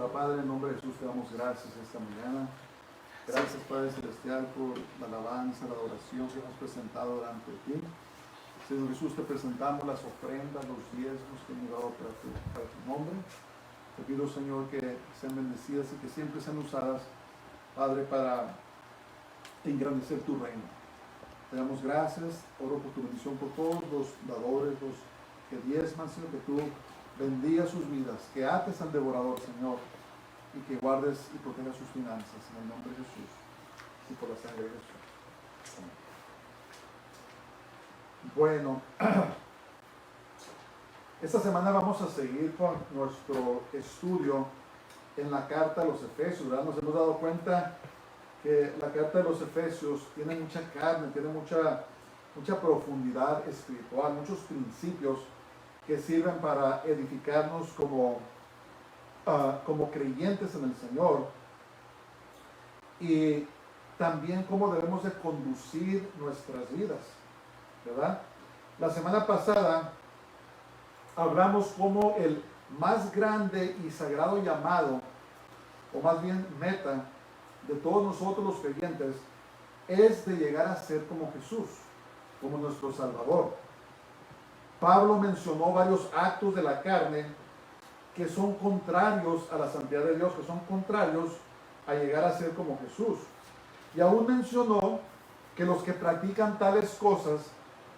ora. Padre, en nombre de Jesús te damos gracias esta mañana. Gracias, Padre Celestial, por la alabanza, la adoración que hemos presentado delante de ti. Señor Jesús, te presentamos las ofrendas, los diezmos que hemos dado para tu nombre. Te pido, Señor, que sean bendecidas y que siempre sean usadas, Padre, para engrandecer tu reino. Te damos gracias, oro por tu bendición por todos los dadores, los que diezman, Señor, que tú bendigas sus vidas, que ates al devorador, Señor, y que guardes y protejas sus finanzas, en el nombre de Jesús y por la sangre de Jesús. Amén. Bueno, esta semana vamos a seguir con nuestro estudio en la carta a los Efesios, ¿verdad? Nos hemos dado cuenta que la carta de los Efesios tiene mucha carne, tiene mucha profundidad espiritual, muchos principios que sirven para edificarnos como creyentes en el Señor, y también cómo debemos de conducir nuestras vidas, ¿verdad? La semana pasada hablamos cómo el más grande y sagrado llamado, o más bien meta, de todos nosotros los creyentes, es de llegar a ser como Jesús, como nuestro Salvador. Pablo mencionó varios actos de la carne que son contrarios a la santidad de Dios, que son contrarios a llegar a ser como Jesús. Y aún mencionó que los que practican tales cosas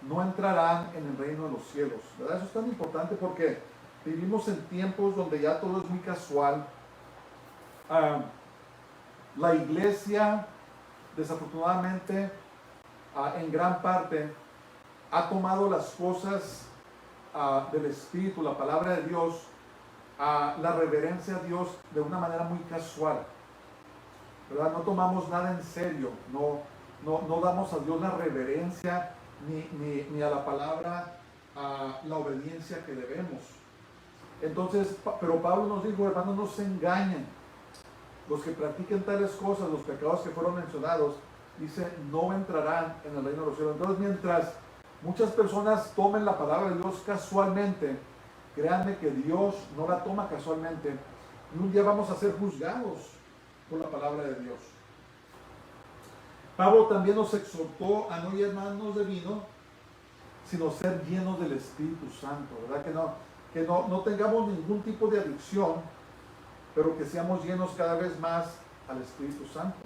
no entrarán en el reino de los cielos, ¿verdad? Eso es tan importante porque vivimos en tiempos donde ya todo es muy casual. La iglesia, desafortunadamente, en gran parte, ha tomado las cosas del Espíritu, la palabra de Dios, la reverencia a Dios de una manera muy casual, ¿verdad? No tomamos nada en serio, no damos a Dios la reverencia ni a la palabra la obediencia que debemos. Entonces, pero Pablo nos dijo, hermanos, no se engañen. Los que practiquen tales cosas, los pecados que fueron mencionados, dice, no entrarán en el reino de los cielos. Entonces, mientras muchas personas tomen la palabra de Dios casualmente, créanme que Dios no la toma casualmente, y un día vamos a ser juzgados por la palabra de Dios. Pablo también nos exhortó a no llenarnos de vino, sino ser llenos del Espíritu Santo, ¿verdad? Que no tengamos ningún tipo de adicción, pero que seamos llenos cada vez más al Espíritu Santo.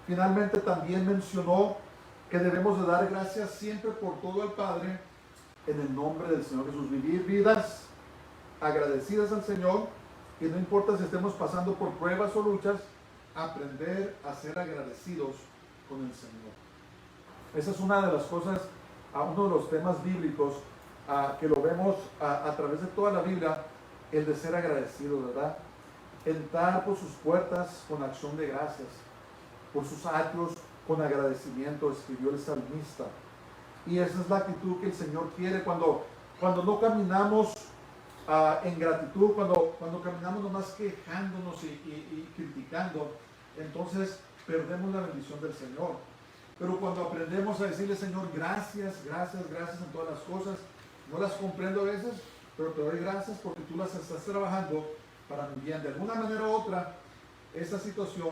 Finalmente también mencionó que debemos de dar gracias siempre por todo al Padre en el nombre del Señor Jesús. Vivir vidas agradecidas al Señor, y no importa si estemos pasando por pruebas o luchas, aprender a ser agradecidos con el Señor. Esa es una de las cosas, uno de los temas bíblicos que lo vemos a través de toda la Biblia, el de ser agradecido, ¿verdad? Entrar por sus puertas con acción de gracias, por sus atrios con agradecimiento, escribió el salmista. Y esa es la actitud que el Señor quiere cuando no caminamos en gratitud, cuando caminamos nomás quejándonos y criticando, entonces perdemos la bendición del Señor. Pero cuando aprendemos a decirle, Señor, gracias, gracias, gracias en todas las cosas, no las comprendo a veces, pero te doy gracias porque tú las estás trabajando para mi bien. De alguna manera u otra, esta situación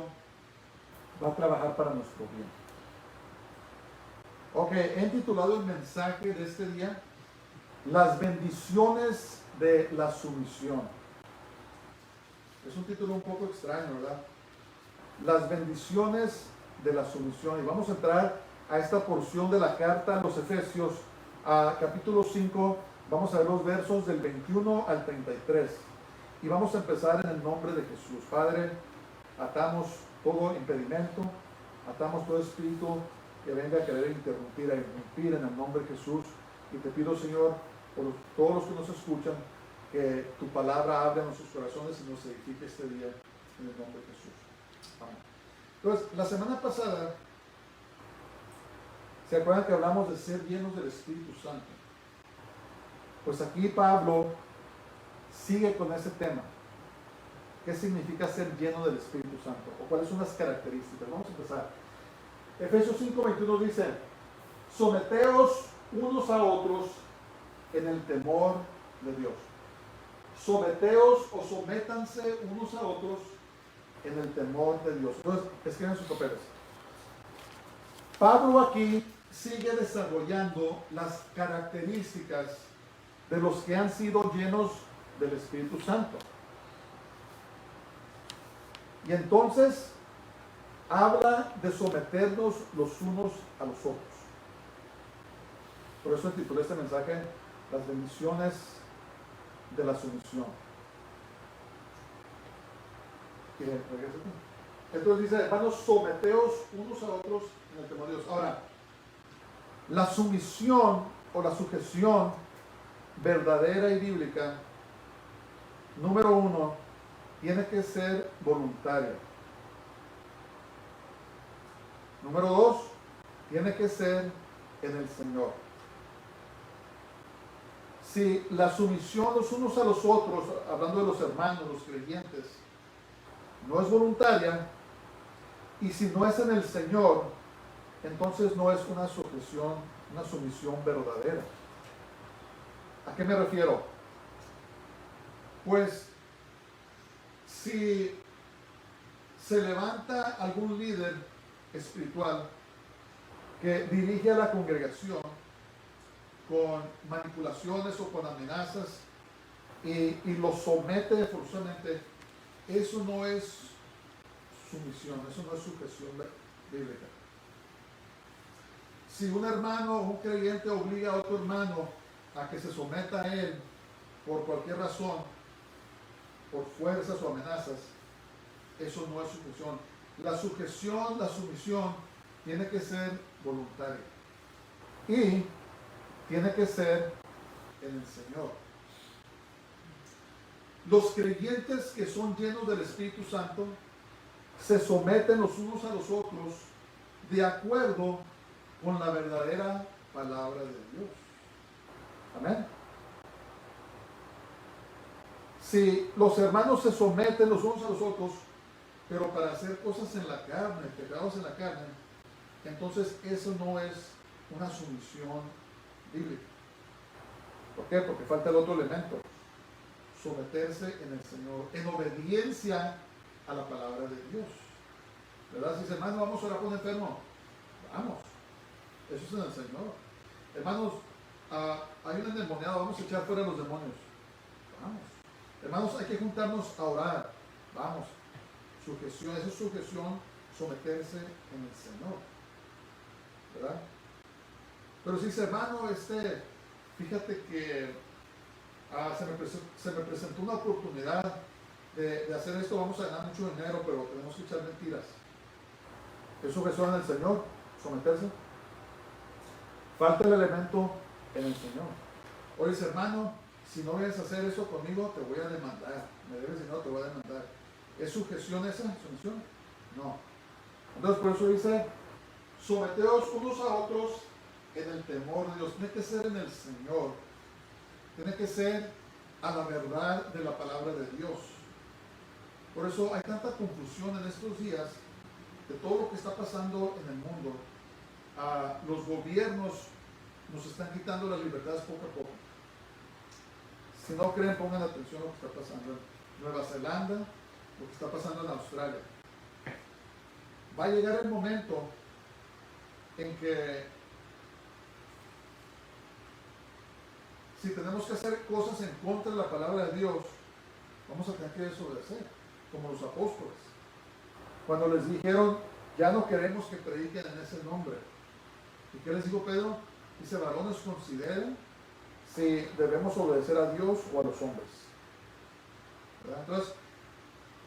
va a trabajar para nuestro bien. Ok, he titulado el mensaje de este día, las bendiciones de la sumisión. Es un título un poco extraño, ¿verdad? Las bendiciones de la sumisión. Y vamos a entrar a esta porción de la carta a los Efesios, capítulo 5. Vamos a ver los versos del 21 al 33. Y vamos a empezar en el nombre de Jesús. Padre, atamos todo impedimento, atamos todo espíritu que venga a querer interrumpir, a irrumpir en el nombre de Jesús. Y te pido, Señor, por todos los que nos escuchan, que tu palabra hable en nuestros corazones y nos edifique este día en el nombre de Jesús. Amén. Entonces, la semana pasada, ¿se acuerdan que hablamos de ser llenos del Espíritu Santo? Pues aquí Pablo sigue con ese tema. ¿Qué significa ser lleno del Espíritu Santo? ¿O cuáles son las características? Vamos a empezar. Efesios 5:21 dice, someteos unos a otros en el temor de Dios. someteos o sométanse unos a otros en el temor de Dios. Entonces, escriben sus papeles. Pablo aquí sigue desarrollando las características de los que han sido llenos del Espíritu Santo. Y entonces habla de someternos los unos a los otros. Por eso titulé este mensaje Las bendiciones de la sumisión. Entonces dice, hermanos, someteos unos a otros en el temor de Dios. Ahora, la sumisión o la sujeción verdadera y bíblica, número uno, tiene que ser voluntaria. Número dos, tiene que ser en el Señor. Si la sumisión los unos a los otros, hablando de los hermanos, los creyentes, no es voluntaria, y si no es en el Señor, entonces no es una sujeción, una sumisión verdadera. ¿A qué me refiero? Pues, si se levanta algún líder espiritual que dirige a la congregación con manipulaciones o con amenazas y lo somete forzosamente, eso no es sumisión, eso no es sujeción bíblica. Si un hermano o un creyente obliga a otro hermano a que se someta a él por cualquier razón, por fuerzas o amenazas, eso no es sujeción. La sujeción, la sumisión, tiene que ser voluntaria. Y tiene que ser en el Señor. Los creyentes que son llenos del Espíritu Santo se someten los unos a los otros de acuerdo con la verdadera palabra de Dios. Amén. Si los hermanos se someten los unos a los otros, pero para hacer cosas en la carne, pecados en la carne, entonces eso no es una sumisión bíblica. ¿Por qué? Porque falta el otro elemento: someterse en el Señor, en obediencia a la palabra de Dios. ¿Verdad? Si dice, hermano, vamos a orar por un enfermo, vamos. Eso es en el Señor. Hermanos, hay un endemoniado, vamos a echar fuera a los demonios. Vamos. Hermanos, hay que juntarnos a orar. Vamos. Sujeción, esa es sujeción, someterse en el Señor. ¿Verdad? Pero si dice, hermano, fíjate que se me presentó una oportunidad de hacer esto, vamos a ganar mucho dinero, pero tenemos que echar mentiras. ¿Es sujeción en el Señor? ¿Someterse? Falta el elemento en el Señor. Oye, dice, hermano, si no vienes a hacer eso conmigo, te voy a demandar. Me debes dinero, te voy a demandar. ¿Es sujeción esa? ¿Sumisión? No. Entonces, por eso dice, someteos unos a otros en el temor de Dios. Tiene que ser en el Señor. Tiene que ser a la verdad de la palabra de Dios. Por eso hay tanta confusión en estos días de todo lo que está pasando en el mundo. Los gobiernos nos están quitando las libertades poco a poco. Si no creen, pongan atención a lo que está pasando en Nueva Zelanda, lo que está pasando en Australia. Va a llegar el momento en que si tenemos que hacer cosas en contra de la palabra de Dios, vamos a tener que desobedecer, como los apóstoles. Cuando les dijeron, ya no queremos que prediquen en ese nombre. ¿Y qué les dijo Pedro? Dice, varones, consideren si debemos obedecer a Dios o a los hombres. ¿Verdad? Entonces,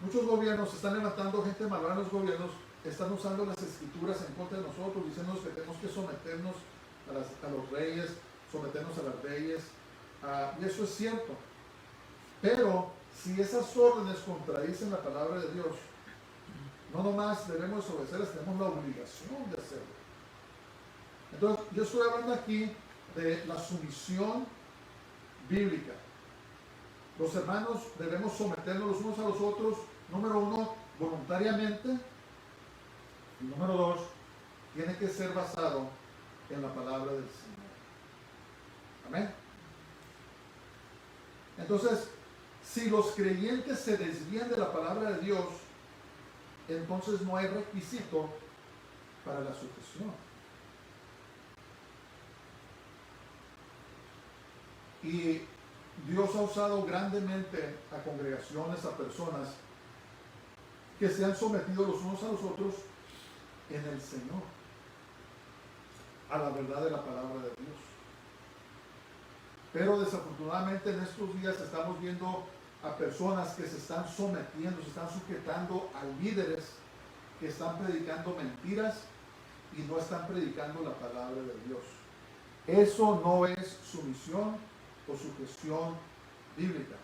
muchos gobiernos están levantando gente malvada en los gobiernos, están usando las escrituras en contra de nosotros, diciéndonos que tenemos que someternos a los reyes, someternos a las leyes, y eso es cierto. Pero si esas órdenes contradicen la palabra de Dios, no nomás debemos obedecerlas, tenemos la obligación de hacerlo. Entonces, yo estoy hablando aquí de la sumisión bíblica. Los hermanos debemos someternos los unos a los otros, número uno, voluntariamente, y número dos, tiene que ser basado en la palabra del Señor. Amén. Entonces, Si los creyentes se desvían de la palabra de Dios, entonces no hay requisito para la sujeción. Y Dios ha usado grandemente a congregaciones, a personas que se han sometido los unos a los otros en el Señor, a la verdad de la palabra de Dios. Pero desafortunadamente en estos días estamos viendo a personas que se están sometiendo, se están sujetando a líderes que están predicando mentiras y no están predicando la palabra de Dios. Eso no es sumisión o sujeción bíblica.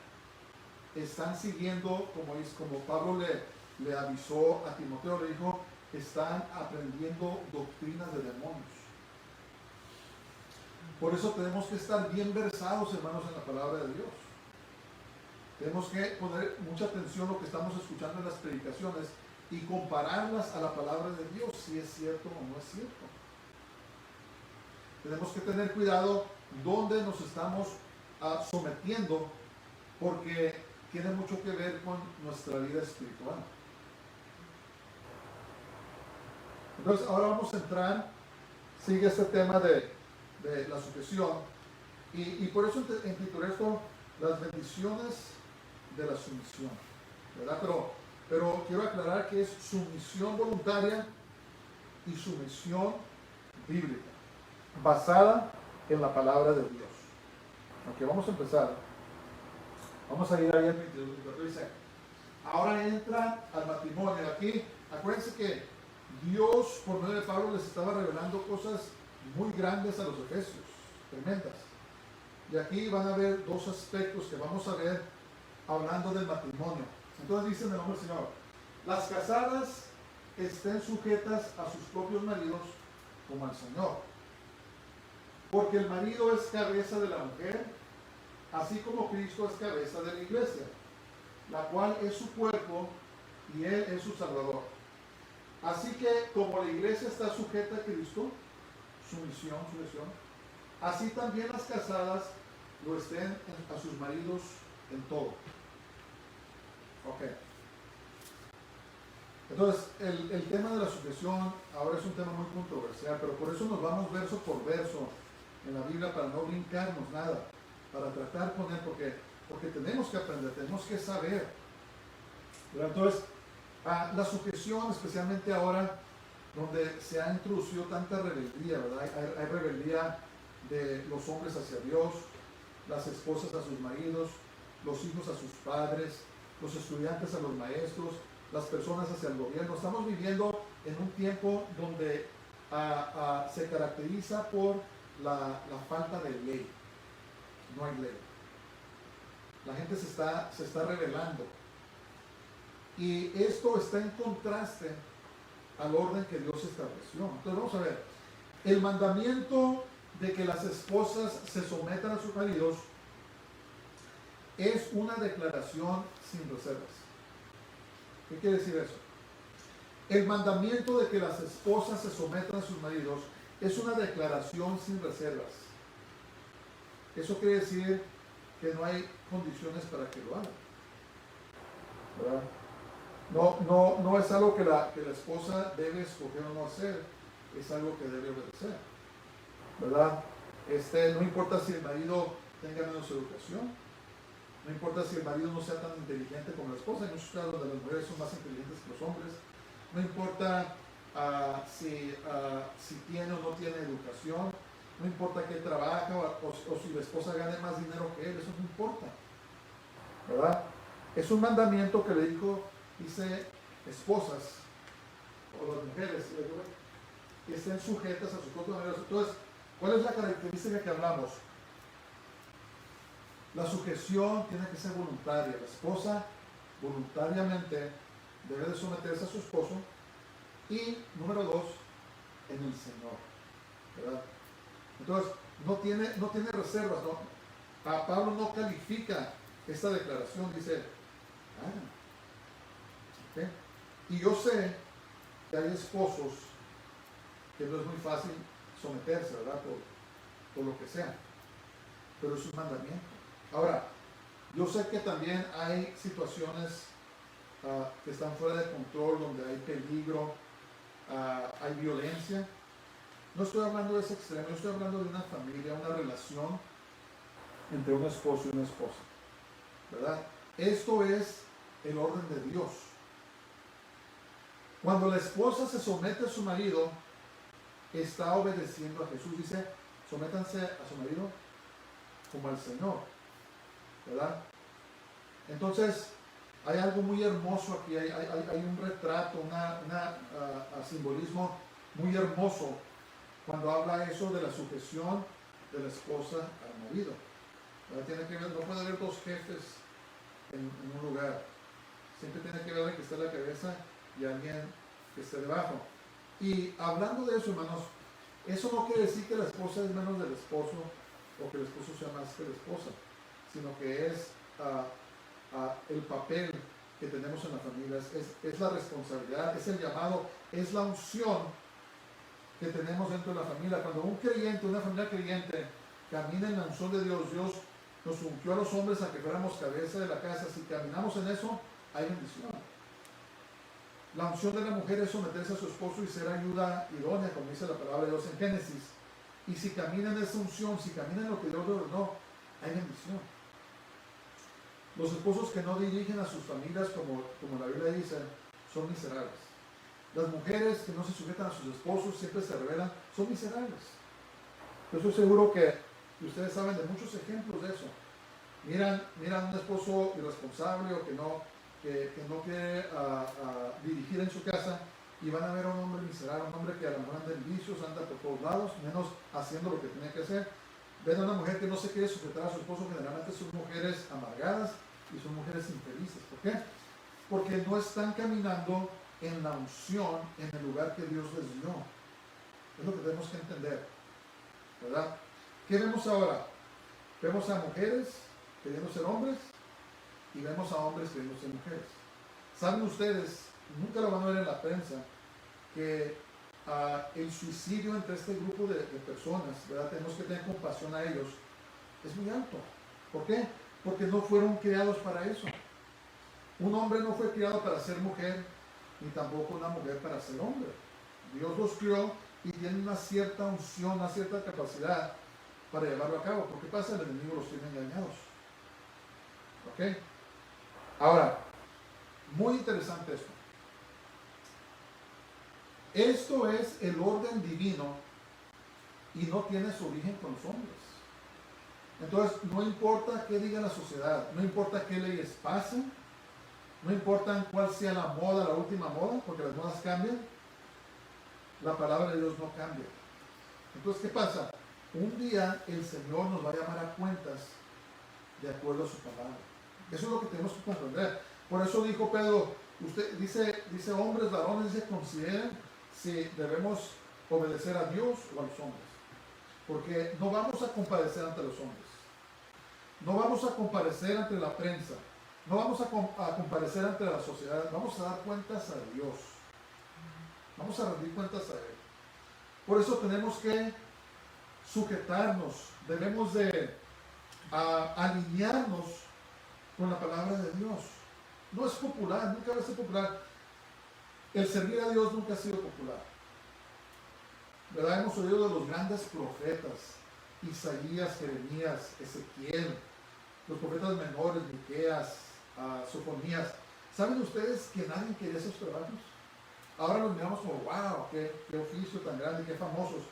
Están siguiendo, como Pablo le avisó a Timoteo, le dijo, están aprendiendo doctrinas de demonios. Por eso tenemos que estar bien versados, hermanos, en la palabra de Dios. Tenemos que poner mucha atención a lo que estamos escuchando en las predicaciones y compararlas a la palabra de Dios, si es cierto o no es cierto. Tenemos que tener cuidado dónde nos estamos sometiendo, porque tiene mucho que ver con nuestra vida espiritual. Entonces, ahora vamos a entrar, sigue este tema de la sujeción, y por eso intitulé esto, las bendiciones de la sumisión, ¿verdad? Pero quiero aclarar que es sumisión voluntaria y sumisión bíblica, basada en la palabra de Dios. Ok, vamos a empezar. Vamos a ir ahí al 22. Dice, ahora entra al matrimonio. Aquí, acuérdense que Dios, por medio de Pablo, les estaba revelando cosas muy grandes a los efesios, tremendas. Y aquí van a ver dos aspectos que vamos a ver hablando del matrimonio. Entonces dice en el nombre del Señor, las casadas estén sujetas a sus propios maridos como al Señor, porque el marido es cabeza de la mujer, así como Cristo es cabeza de la iglesia, la cual es su cuerpo y Él es su Salvador. Así que como la iglesia está sujeta a Cristo, sumisión, así también las casadas lo estén a sus maridos en todo. Ok. Entonces, el tema de la sujeción ahora es un tema muy controversial, pero por eso nos vamos verso por verso en la Biblia para no brincarnos nada, para tratar con él, porque tenemos que aprender, tenemos que saber. Pero entonces, la sujeción, especialmente ahora, donde se ha introducido tanta rebeldía, ¿verdad? Hay rebeldía de los hombres hacia Dios, las esposas a sus maridos, los hijos a sus padres, los estudiantes a los maestros, las personas hacia el gobierno. Estamos viviendo en un tiempo donde se caracteriza por la falta de ley. No hay ley. La gente se está rebelando. Y esto está en contraste al orden que Dios estableció. Entonces vamos a ver. El mandamiento de que las esposas se sometan a sus maridos es una declaración sin reservas. ¿Qué quiere decir eso? El mandamiento de que las esposas se sometan a sus maridos es una declaración sin reservas. Eso quiere decir que no hay condiciones para que lo hagan, ¿verdad? No es algo que la esposa debe escoger o no hacer, es algo que debe obedecer, ¿verdad? No importa si el marido tenga menos educación, no importa si el marido no sea tan inteligente como la esposa. Hay muchos casos donde las mujeres son más inteligentes que los hombres. No importa si tiene o no tiene educación, no importa qué trabaja o si la esposa gane más dinero que él, eso no importa, ¿verdad? Es un mandamiento que dice esposas o las mujeres que estén sujetas a sus propios maridos. Entonces, ¿cuál es la característica que hablamos? La sujeción tiene que ser voluntaria. La esposa voluntariamente debe de someterse a su esposo. Y número 2, en el Señor, ¿verdad? Entonces, no tiene reservas, ¿no? Pablo no califica esta declaración, dice, ¿okay? Y yo sé que hay esposos que no es muy fácil someterse, ¿verdad? Por lo que sea, pero es un mandamiento. Ahora, Yo sé que también hay situaciones que están fuera de control, donde hay peligro, hay violencia. No estoy hablando de ese extremo, yo estoy hablando de una familia, una relación entre un esposo y una esposa, ¿verdad? Esto es el orden de Dios. Cuando la esposa se somete a su marido, está obedeciendo a Jesús. Dice, sométanse a su marido como al Señor, ¿verdad? Entonces, hay algo muy hermoso aquí, hay un retrato, simbolismo muy hermoso cuando habla eso de la sujeción de la esposa al marido. Tiene que ver, no puede haber dos jefes en un lugar. Siempre tiene que ver que esté la cabeza y alguien que esté debajo. Y hablando de eso, hermanos, eso no quiere decir que la esposa es menos del esposo o que el esposo sea más que la esposa, sino que es el papel que tenemos en la familia, es la responsabilidad, es el llamado, es la unción que tenemos dentro de la familia. Cuando un creyente, una familia creyente, camina en la unción de Dios, Dios nos ungió a los hombres a que fuéramos cabeza de la casa. Si caminamos en eso, hay bendición. La unción de la mujer es someterse a su esposo y ser ayuda idónea, como dice la palabra de Dios en Génesis. Y si camina en esa unción, si camina en lo que Dios le ordenó, hay bendición. Los esposos que no dirigen a sus familias, como la Biblia dice, son miserables. Las mujeres que no se sujetan a sus esposos, siempre se rebelan, son miserables. Yo estoy seguro que ustedes saben de muchos ejemplos de eso. Miran un esposo irresponsable o que no quiere dirigir en su casa, y van a ver a un hombre miserable, un hombre que a lo mejor anda en vicios, anda por todos lados, menos haciendo lo que tiene que hacer. Ven a una mujer que no se quiere sujetar a su esposo, generalmente son mujeres amargadas y son mujeres infelices. ¿Por qué? Porque no están caminando en la unción, en el lugar que Dios les dio. Es lo que tenemos que entender, ¿verdad? ¿Qué vemos ahora? Vemos a mujeres queriendo ser hombres y vemos a hombres queriendo ser mujeres. ¿Saben ustedes, nunca lo van a ver en la prensa, que el suicidio entre este grupo de personas, ¿verdad? Tenemos que tener compasión a ellos, es muy alto? ¿Por qué? Porque no fueron creados para eso. Un hombre no fue creado para ser mujer, ni tampoco una mujer para ser hombre. Dios los crió y tienen una cierta unción, una cierta capacidad para llevarlo a cabo. ¿Por qué pasa? El enemigo los tiene engañados. ¿Ok? Ahora, muy interesante esto. Esto es el orden divino y no tiene su origen con los hombres. Entonces, no importa qué diga la sociedad, no importa qué leyes pasen, no importa cuál sea la moda, la última moda, porque las modas cambian, la palabra de Dios no cambia. Entonces, ¿qué pasa? Un día el Señor nos va a llamar a cuentas de acuerdo a su palabra. Eso es lo que tenemos que comprender. Por eso dijo Pedro, usted dice hombres, varones, dice, consideren si debemos obedecer a Dios o a los hombres. Porque no vamos a comparecer ante los hombres. No vamos a comparecer ante la prensa. No vamos a comparecer ante la sociedad. Vamos a dar cuentas a Dios. Vamos a rendir cuentas a Él. Por eso tenemos que sujetarnos. Debemos de alinearnos con la palabra de Dios. No es popular, nunca va a ser popular. El servir a Dios nunca ha sido popular, ¿verdad? Hemos oído de los grandes profetas, Isaías, Jeremías, Ezequiel, los profetas menores, Miqueas, Sofonías. ¿Saben ustedes que nadie quería esos trabajos? Ahora los miramos como, wow, qué oficio tan grande, qué famosos.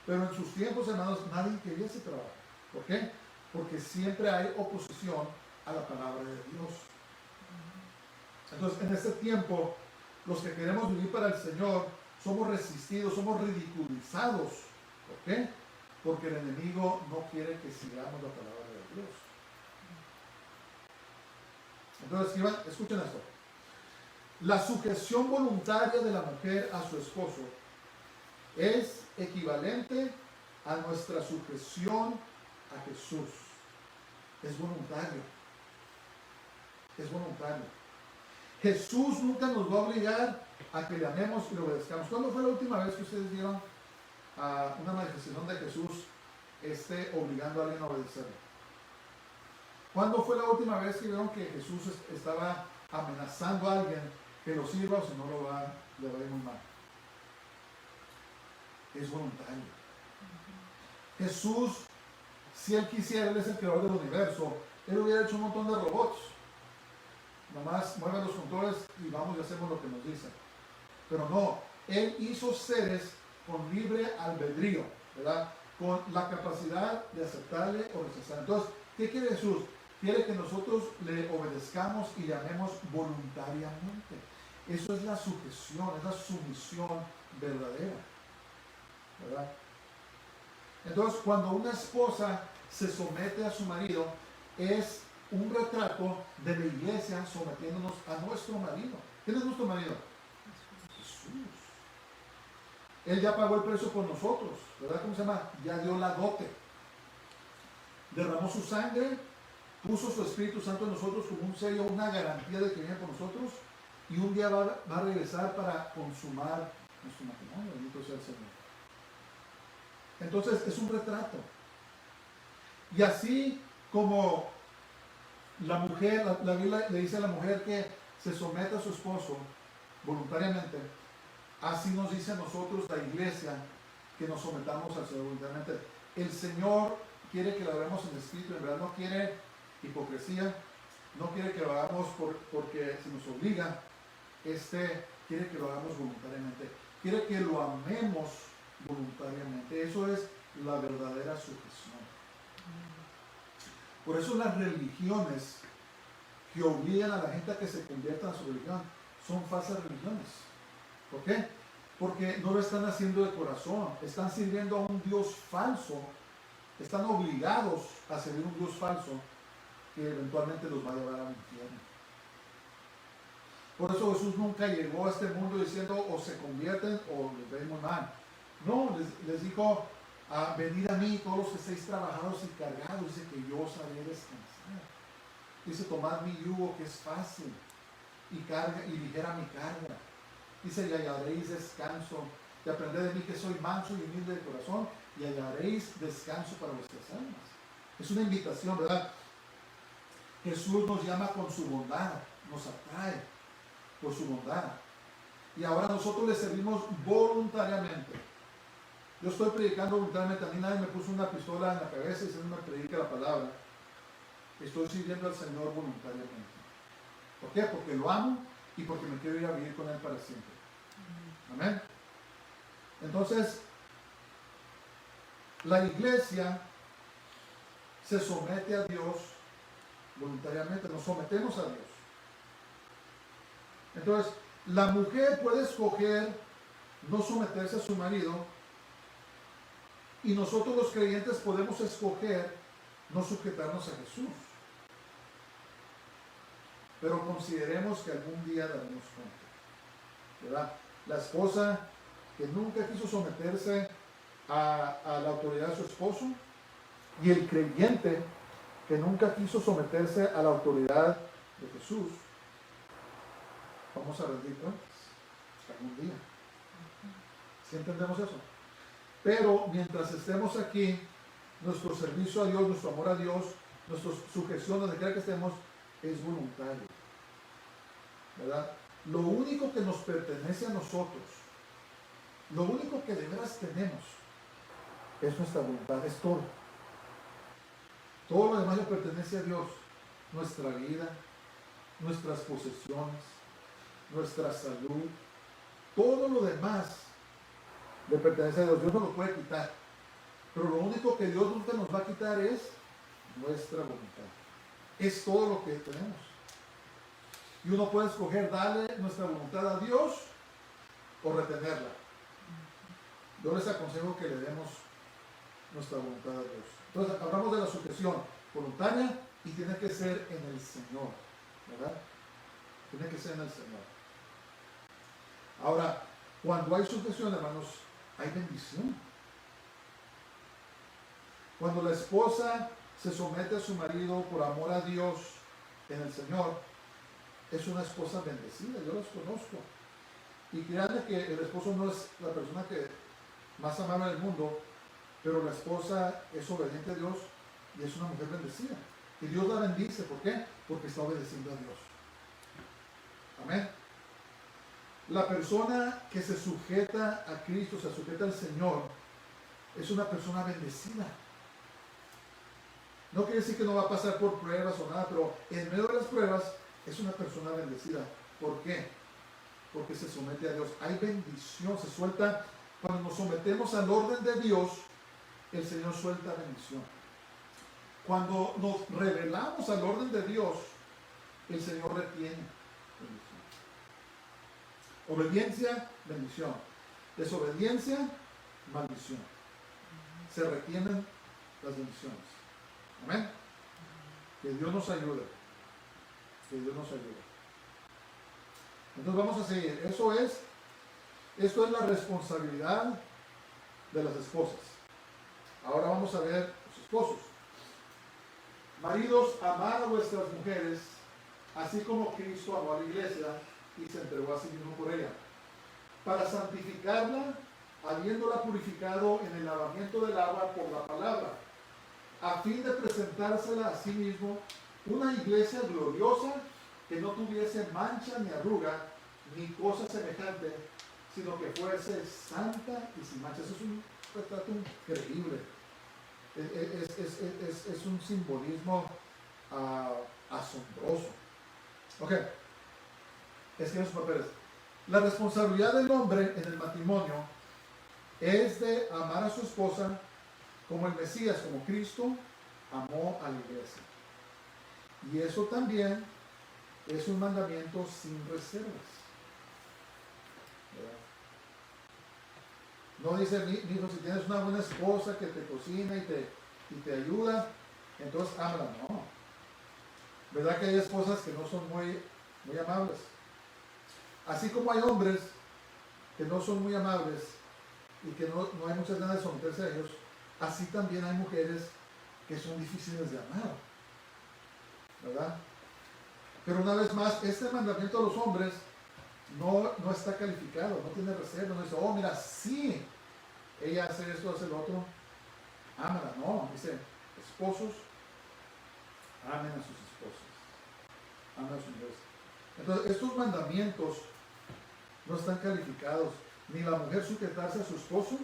Pero en sus tiempos, hermanos, nadie quería ese trabajo. ¿Por qué? Porque siempre hay oposición a la palabra de Dios. Entonces, en este tiempo, los que queremos vivir para el Señor, somos resistidos, somos ridiculizados. ¿Por qué? Porque el enemigo no quiere que sigamos la palabra de Dios. Entonces, escuchen esto. La sujeción voluntaria de la mujer a su esposo es equivalente a nuestra sujeción a Jesús. Es voluntario. Es voluntario. Jesús nunca nos va a obligar a que le amemos y le obedezcamos. ¿Cuándo fue la última vez que ustedes vieron una manifestación de Jesús obligando a alguien a obedecerle? ¿Cuándo fue la última vez que vieron que Jesús estaba amenazando a alguien que lo sirva o si no le va a ir muy mal? Es voluntario. Jesús, si Él quisiera, Él es el creador del universo, Él hubiera hecho un montón de robots. Nomás mueven los controles y vamos y hacemos lo que nos dicen. Pero no, Él hizo seres con libre albedrío, ¿verdad? Con la capacidad de aceptarle o rechazar. Entonces, ¿qué quiere Jesús? Quiere que nosotros le obedezcamos y le amemos voluntariamente. Eso es la sujeción, es la sumisión verdadera, ¿verdad? Entonces, cuando una esposa se somete a su marido, es un retrato de la iglesia sometiéndonos a nuestro marido. ¿Quién es nuestro marido? Jesús. Él ya pagó el precio por nosotros, ¿verdad? ¿Cómo se llama? Ya dio la dote. Derramó su sangre, puso su Espíritu Santo en nosotros como un sello, una garantía de que viene por nosotros, y un día va a regresar para consumar nuestro matrimonio. Bendito sea el Señor. Entonces es un retrato. Y así como la mujer, la Biblia le dice a la mujer que se someta a su esposo voluntariamente, así nos dice a nosotros la iglesia que nos sometamos al Señor voluntariamente. El Señor quiere que lo hagamos en espíritu, en verdad no quiere hipocresía, no quiere que lo hagamos porque se nos obliga, quiere que lo hagamos voluntariamente, quiere que lo amemos voluntariamente. Eso es la verdadera sujeción. Por eso las religiones que obligan a la gente a que se convierta a su religión son falsas religiones. ¿Por qué? Porque no lo están haciendo de corazón, están sirviendo a un Dios falso, están obligados a servir un Dios falso que eventualmente los va a llevar al infierno. Por eso Jesús nunca llegó a este mundo diciendo o se convierten o les ven muy mal. No, les dijo, venid a mí todos los que estéis trabajados y cargados, dice que yo os haré descansar. Dice, tomad mi yugo que es fácil y ligera mi carga. Dice, y hallaréis descanso, y aprended de mí que soy manso y humilde de corazón, y hallaréis descanso para vuestras almas. Es una invitación, ¿verdad? Jesús nos llama con su bondad, nos atrae por su bondad. Y ahora nosotros le servimos voluntariamente. Yo estoy predicando voluntariamente, a mí nadie me puso una pistola en la cabeza y se me predica la palabra. Estoy sirviendo al Señor voluntariamente. ¿Por qué? Porque lo amo y porque me quiero ir a vivir con Él para siempre. Amén. Entonces, la iglesia se somete a Dios voluntariamente, nos sometemos a Dios. Entonces, la mujer puede escoger no someterse a su marido y nosotros los creyentes podemos escoger no sujetarnos a Jesús. Pero consideremos que algún día daremos cuenta, ¿verdad? La esposa que nunca quiso someterse a la autoridad de su esposo y el creyente que nunca quiso someterse a la autoridad de Jesús. Vamos a rendir cuentas algún día. ¿Sí entendemos eso? Pero mientras estemos aquí, nuestro servicio a Dios, nuestro amor a Dios, nuestra sujeción, donde quiera que estemos, es voluntario, ¿verdad? Lo único que nos pertenece a nosotros, lo único que de veras tenemos, es nuestra voluntad, es todo. Todo lo demás le pertenece a Dios. Nuestra vida, nuestras posesiones, nuestra salud, todo lo demás le pertenece a Dios. Dios no lo puede quitar. Pero lo único que Dios nunca nos va a quitar es nuestra voluntad. Es todo lo que tenemos. Y uno puede escoger darle nuestra voluntad a Dios o retenerla. Yo les aconsejo que le demos nuestra voluntad a Dios. Entonces, hablamos de la sujeción voluntaria y tiene que ser en el Señor, ¿verdad? Tiene que ser en el Señor. Ahora, cuando hay sujeción, hermanos, hay bendición. Cuando la esposa se somete a su marido por amor a Dios en el Señor, es una esposa bendecida, yo los conozco. Y créanme que el esposo no es la persona que más amable del mundo, pero la esposa es obediente a Dios y es una mujer bendecida. Y Dios la bendice. ¿Por qué? Porque está obedeciendo a Dios. Amén. La persona que se sujeta a Cristo, se sujeta al Señor, es una persona bendecida. No quiere decir que no va a pasar por pruebas o nada, pero en medio de las pruebas es una persona bendecida. ¿Por qué? Porque se somete a Dios. Hay bendición, se suelta. Cuando nos sometemos al orden de Dios, el Señor suelta bendición. Cuando nos rebelamos al orden de Dios, el Señor retiene bendición. Obediencia, bendición. Desobediencia, maldición. Se retienen las bendiciones. Amén. Que Dios nos ayude. Que Dios nos ayude. Entonces vamos a seguir. Esto es la responsabilidad de las esposas. Ahora vamos a ver los esposos. Maridos, amad a vuestras mujeres, así como Cristo amó a la iglesia y se entregó a sí mismo por ella, para santificarla, habiéndola purificado en el lavamiento del agua por la palabra, a fin de presentársela a sí mismo una iglesia gloriosa, que no tuviese mancha ni arruga, ni cosa semejante, sino que fuese santa y sin mancha. Eso es un retrato increíble. Es un simbolismo asombroso. Ok, escriben sus papeles. La responsabilidad del hombre en el matrimonio es de amar a su esposa como el Mesías, como Cristo amó a la iglesia. Y eso también es un mandamiento sin reservas. ¿Verdad? No dice, mi hijo, si tienes una buena esposa que te cocina y te ayuda, entonces ámala. No. ¿Verdad que hay esposas que no son muy amables? Así como hay hombres que no son muy amables y que no hay muchas ganas de someterse a ellos, así también hay mujeres que son difíciles de amar. ¿Verdad? Pero una vez más, este mandamiento a los hombres no está calificado, no tiene reserva, no dice, oh, mira, sí, ella hace esto, hace lo otro, ámala. No, dice, esposos, amen a sus esposas, amen a sus mujeres. Entonces, estos mandamientos no están calificados, ni la mujer sujetarse a su esposo,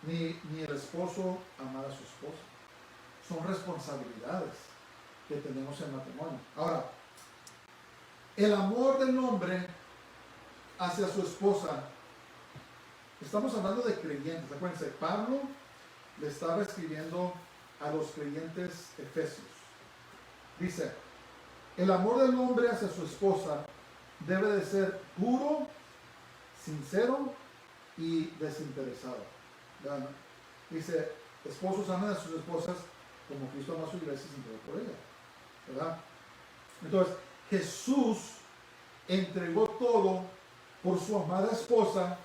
ni el esposo amar a su esposa. Son responsabilidades que tenemos en matrimonio. Ahora, el amor del hombre hacia su esposa, estamos hablando de creyentes. Acuérdense, Pablo le estaba escribiendo a los creyentes efesios. Dice, el amor del hombre hacia su esposa debe de ser puro, sincero y desinteresado. ¿Verdad? Dice, esposos amen a sus esposas como Cristo amó a su iglesia y se entregó por ella. ¿Verdad? Entonces, Jesús entregó todo por su amada esposa,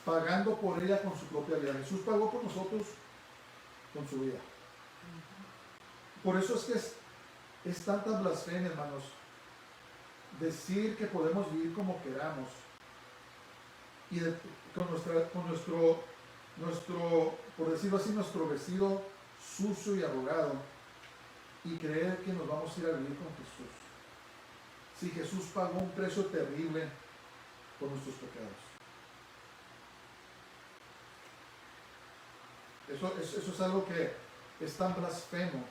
pagando por ella con su propia vida. Jesús pagó por nosotros con su vida. Por eso es que es tanta blasfemia, hermanos, decir que podemos vivir como queramos y con nuestro, por decirlo así, nuestro vestido sucio y arrugado, y creer que nos vamos a ir a vivir con Jesús. Si Jesús pagó un precio terrible por nuestros pecados. Eso es algo que es tan blasfemo,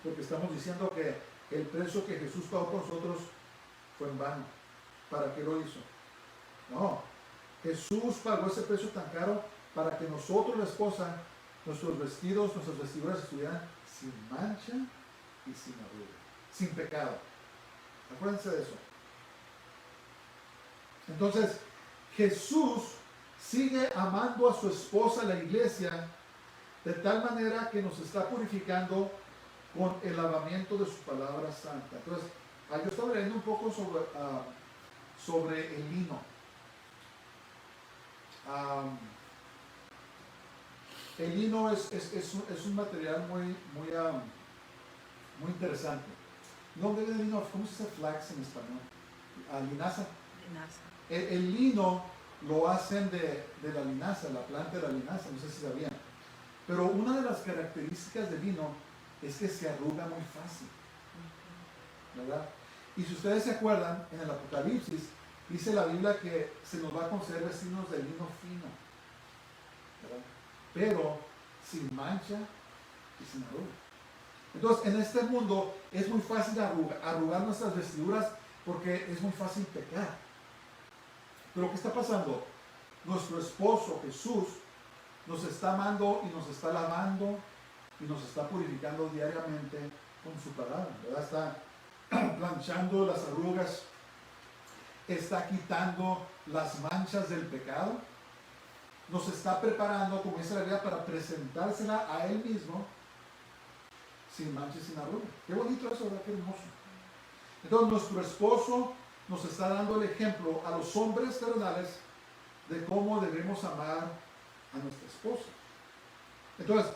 porque estamos diciendo que el precio que Jesús pagó por nosotros fue en vano. ¿Para qué lo hizo? No, Jesús pagó ese precio tan caro para que nosotros, la esposa, nuestros vestidos, nuestras vestiduras estuvieran sin mancha y sin arruga, sin pecado. Acuérdense de eso. Entonces, Jesús sigue amando a su esposa, la iglesia, de tal manera que nos está purificando con el lavamiento de su palabra santa. Entonces, yo estaba leyendo un poco sobre el lino. El lino es un material muy interesante. ¿No viene de lino? ¿Cómo se dice flax en español? Linaza. El lino lo hacen de la linaza, la planta de la linaza, no sé si sabían. Pero una de las características del lino es que se arruga muy fácil, ¿verdad? Y si ustedes se acuerdan, en el Apocalipsis dice la Biblia que se nos va a conceder vestidos de lino fino, ¿verdad? Pero sin mancha y sin arruga. Entonces, en este mundo es muy fácil arrugar nuestras vestiduras porque es muy fácil pecar. Pero ¿qué está pasando? Nuestro esposo Jesús nos está amando y nos está lavando y nos está purificando diariamente con su palabra, ¿verdad? Está planchando las arrugas, está quitando las manchas del pecado, nos está preparando, como dice la Biblia, para presentársela a Él mismo sin mancha y sin arruga. Qué bonito eso, ¿verdad? Qué hermoso. Entonces nuestro esposo nos está dando el ejemplo a los hombres terrenales de cómo debemos amar a nuestra esposa. Entonces,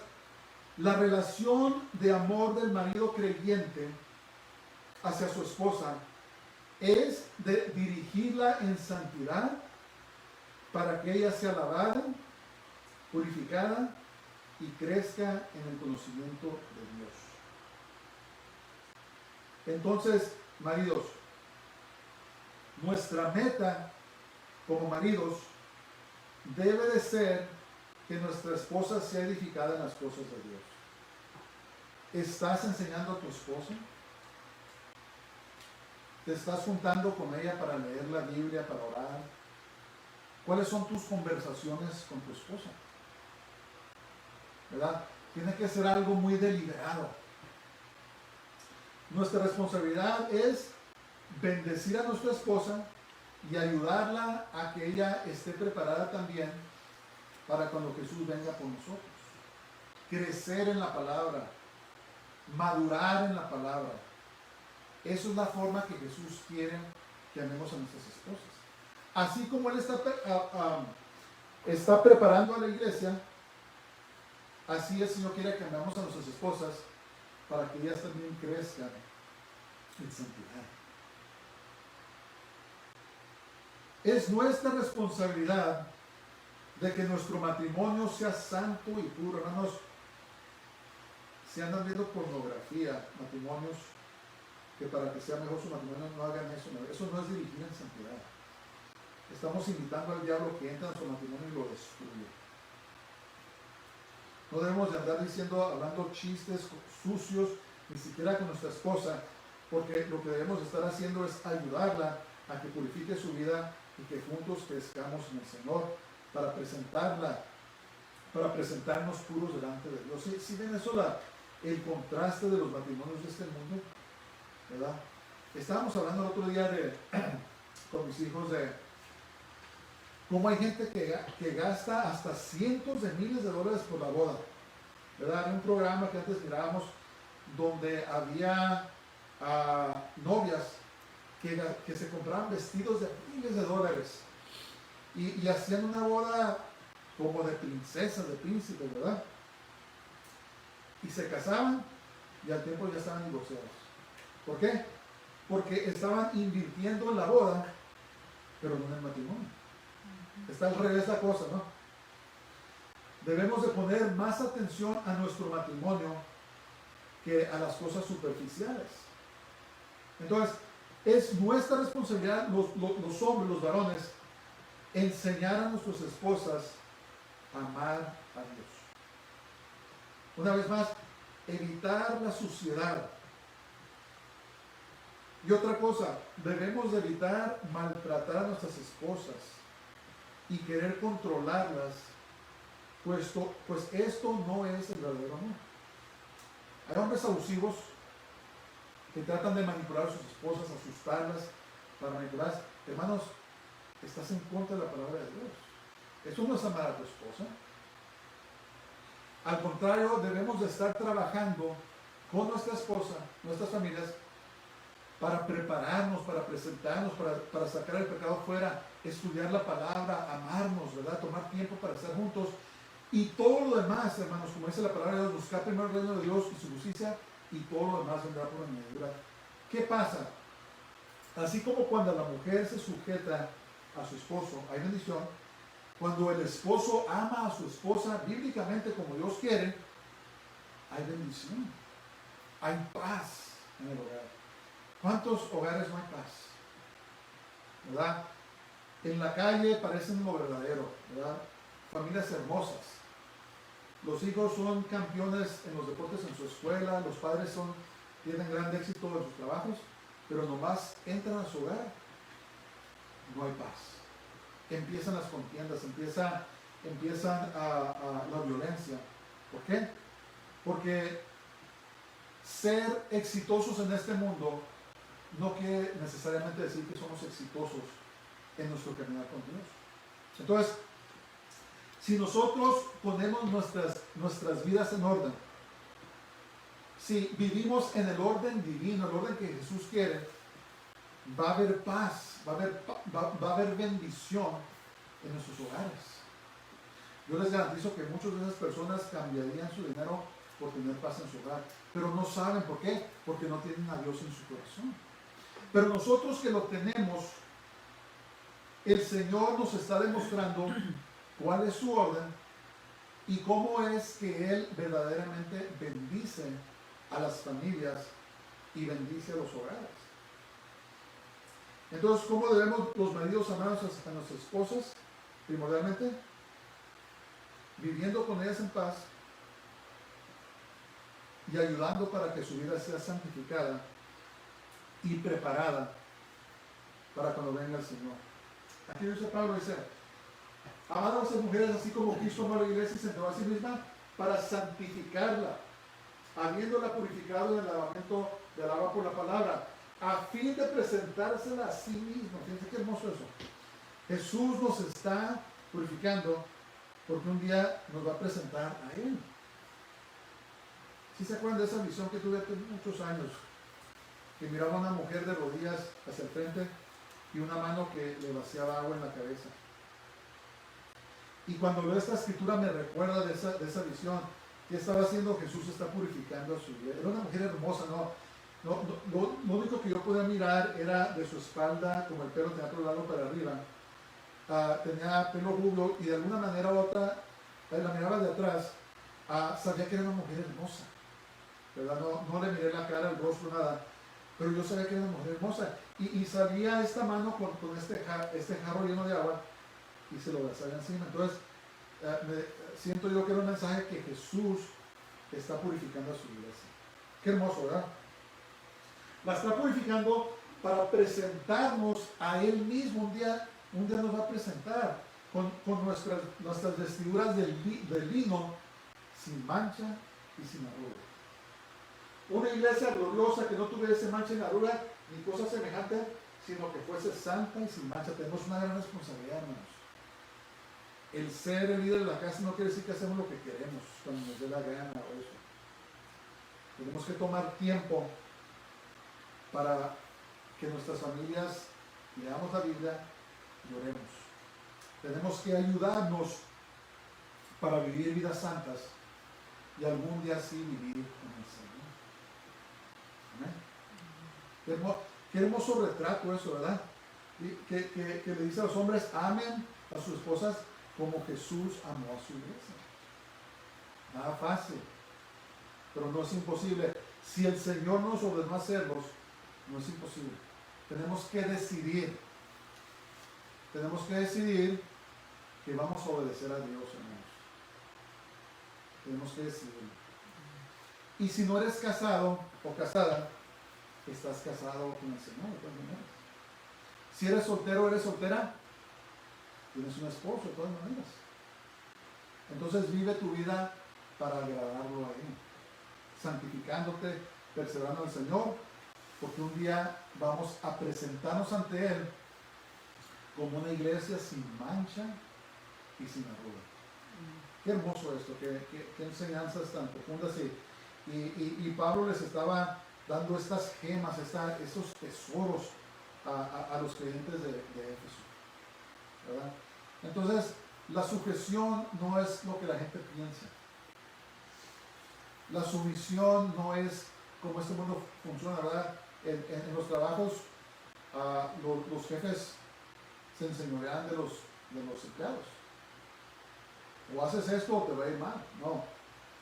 la relación de amor del marido creyente hacia su esposa es de dirigirla en santidad para que ella sea lavada, purificada y crezca en el conocimiento de Dios. Entonces, maridos, nuestra meta como maridos debe de ser que nuestra esposa sea edificada en las cosas de Dios. ¿Estás enseñando a tu esposa? ¿Te estás juntando con ella para leer la Biblia, para orar? ¿Cuáles son tus conversaciones con tu esposa? ¿Verdad? Tiene que ser algo muy deliberado. Nuestra responsabilidad es bendecir a nuestra esposa y ayudarla a que ella esté preparada también para cuando Jesús venga por nosotros. Crecer en la palabra, madurar en la palabra. Esa es la forma que Jesús quiere que amemos a nuestras esposas. Así como Él está preparando a la iglesia, así el Señor quiere que amemos a nuestras esposas para que ellas también crezcan en santidad. Es nuestra responsabilidad de que nuestro matrimonio sea santo y puro. Hermanos, si andan viendo pornografía, matrimonios, que para que sea mejor su matrimonio no hagan eso. Eso no es dirigir en santidad. Estamos invitando al diablo que entre en su matrimonio y lo destruya. No debemos de andar hablando chistes sucios, ni siquiera con nuestra esposa, porque lo que debemos estar haciendo es ayudarla a que purifique su vida y que juntos crezcamos en el Señor para presentarnos puros delante de Dios. ¿Sí ven eso, el contraste de los matrimonios de este mundo? ¿Verdad? Estábamos hablando el otro día con mis hijos de cómo hay gente que gasta hasta cientos de miles de dólares por la boda. ¿Verdad? Hay un programa que antes mirábamos donde había novias que se compraban vestidos de miles de dólares y hacían una boda como de princesas, de príncipes, ¿verdad? Y se casaban y al tiempo ya estaban divorciados. ¿Por qué? Porque estaban invirtiendo en la boda, pero no en el matrimonio. Está al revés la cosa, ¿no? Debemos de poner más atención a nuestro matrimonio que a las cosas superficiales. Entonces, es nuestra responsabilidad, los hombres, los varones, enseñar a nuestras esposas a amar a Dios. Una vez más, evitar la suciedad. Y otra cosa, debemos de evitar maltratar a nuestras esposas y querer controlarlas, pues esto no es el verdadero amor. Hay hombres abusivos que tratan de manipular a sus esposas, asustarlas, para manipularlas. Hermanos, estás en contra de la palabra de Dios. Eso no es amar a tu esposa. Al contrario, debemos de estar trabajando con nuestra esposa, nuestras familias, para prepararnos, para presentarnos, para sacar el pecado fuera, estudiar la palabra, amarnos, ¿verdad? Tomar tiempo para estar juntos. Y todo lo demás, hermanos, como dice la palabra de Dios, buscar primero el reino de Dios y su justicia, y todo lo demás vendrá por añadidura. ¿Qué pasa? Así como cuando la mujer se sujeta a su esposo, hay bendición. Cuando el esposo ama a su esposa bíblicamente como Dios quiere, hay bendición. hay paz en el hogar. ¿Cuántos hogares no hay paz? ¿Verdad? En la calle parecen lo verdadero, ¿verdad? Familias hermosas. Los hijos son campeones en los deportes en su escuela, los padres tienen gran éxito en sus trabajos, pero nomás entran a su hogar, no hay paz. Empiezan las contiendas, empiezan la violencia. ¿Por qué? Porque ser exitosos en este mundo no quiere necesariamente decir que somos exitosos en nuestro caminar con Dios. Entonces, si nosotros ponemos nuestras vidas en orden, si vivimos en el orden divino, el orden que Jesús quiere, va a haber paz, va a haber bendición en nuestros hogares. Yo les garantizo que muchas de esas personas cambiarían su dinero por tener paz en su hogar, pero no saben por qué, porque no tienen a Dios en su corazón. Pero nosotros que lo tenemos, el Señor nos está demostrando cuál es su orden y cómo es que Él verdaderamente bendice a las familias y bendice a los hogares. Entonces, ¿cómo debemos los maridos amar a nuestras esposas? Primordialmente, viviendo con ellas en paz y ayudando para que su vida sea santificada y preparada para cuando venga el Señor. Aquí dice Pablo, dice, amad a las mujeres así como Cristo amó a la iglesia y se entregó a sí misma para santificarla, habiéndola purificado en el lavamiento del agua por la palabra, a fin de presentársela a sí mismo. Fíjense qué hermoso eso. Jesús nos está purificando porque un día nos va a presentar a Él. ¿Sí se acuerdan de esa visión que tuve hace muchos años? Que miraba a una mujer de rodillas hacia el frente y una mano que le vaciaba agua en la cabeza. Y cuando leo esta escritura me recuerda de esa visión. ¿Qué estaba haciendo? Jesús está purificando a su vida. Era una mujer hermosa, lo único que yo podía mirar era de su espalda, como el pelo tenía todo largo para arriba. Tenía pelo rubio y de alguna manera u otra, la miraba de atrás, sabía que era una mujer hermosa, ¿verdad? No le miré la cara, el rostro, nada, pero yo sabía que era una mujer hermosa. Y salía esta mano con este jarro lleno de agua y se lo vaciaba encima. Entonces, siento yo que era un mensaje que Jesús está purificando a su iglesia. Qué hermoso, ¿verdad? La está purificando para presentarnos a Él mismo. Un día nos va a presentar con nuestras vestiduras de lino, sin mancha y sin arruga. Una iglesia gloriosa que no tuviese mancha ni arruga ni cosa semejante, sino que fuese santa y sin mancha. Tenemos una gran responsabilidad, hermanos. El ser el líder de la casa no quiere decir que hacemos lo que queremos cuando nos dé la gana o eso. Tenemos que tomar tiempo para que nuestras familias leamos la Biblia y oremos. Tenemos que ayudarnos para vivir vidas santas y algún día sí vivir con el Señor. Amén. Qué hermoso retrato eso, ¿verdad? Que le dice a los hombres, amen a sus esposas como Jesús amó a su iglesia. Nada fácil, pero no es imposible. Si el Señor nos ordenó hacerlos, no es imposible. Tenemos que decidir que vamos a obedecer a Dios, hermanos. Tenemos que decidir. Y si no eres casado o casada, estás casado con el Señor de todas maneras. Si eres soltero o eres soltera, tienes un esposo de todas maneras. Entonces vive tu vida para agradarlo a Él, santificándote, perseverando al Señor, porque un día vamos a presentarnos ante Él como una iglesia sin mancha y sin arruga. Qué hermoso esto, qué enseñanzas tan profundas. Y Pablo les estaba dando estas gemas, estos tesoros a los creyentes de Éfeso, ¿verdad? Entonces, la sujeción no es lo que la gente piensa. La sumisión no es como este mundo funciona, ¿verdad? En los trabajos, los jefes se enseñorean de los empleados. O haces esto o te va a ir mal. No.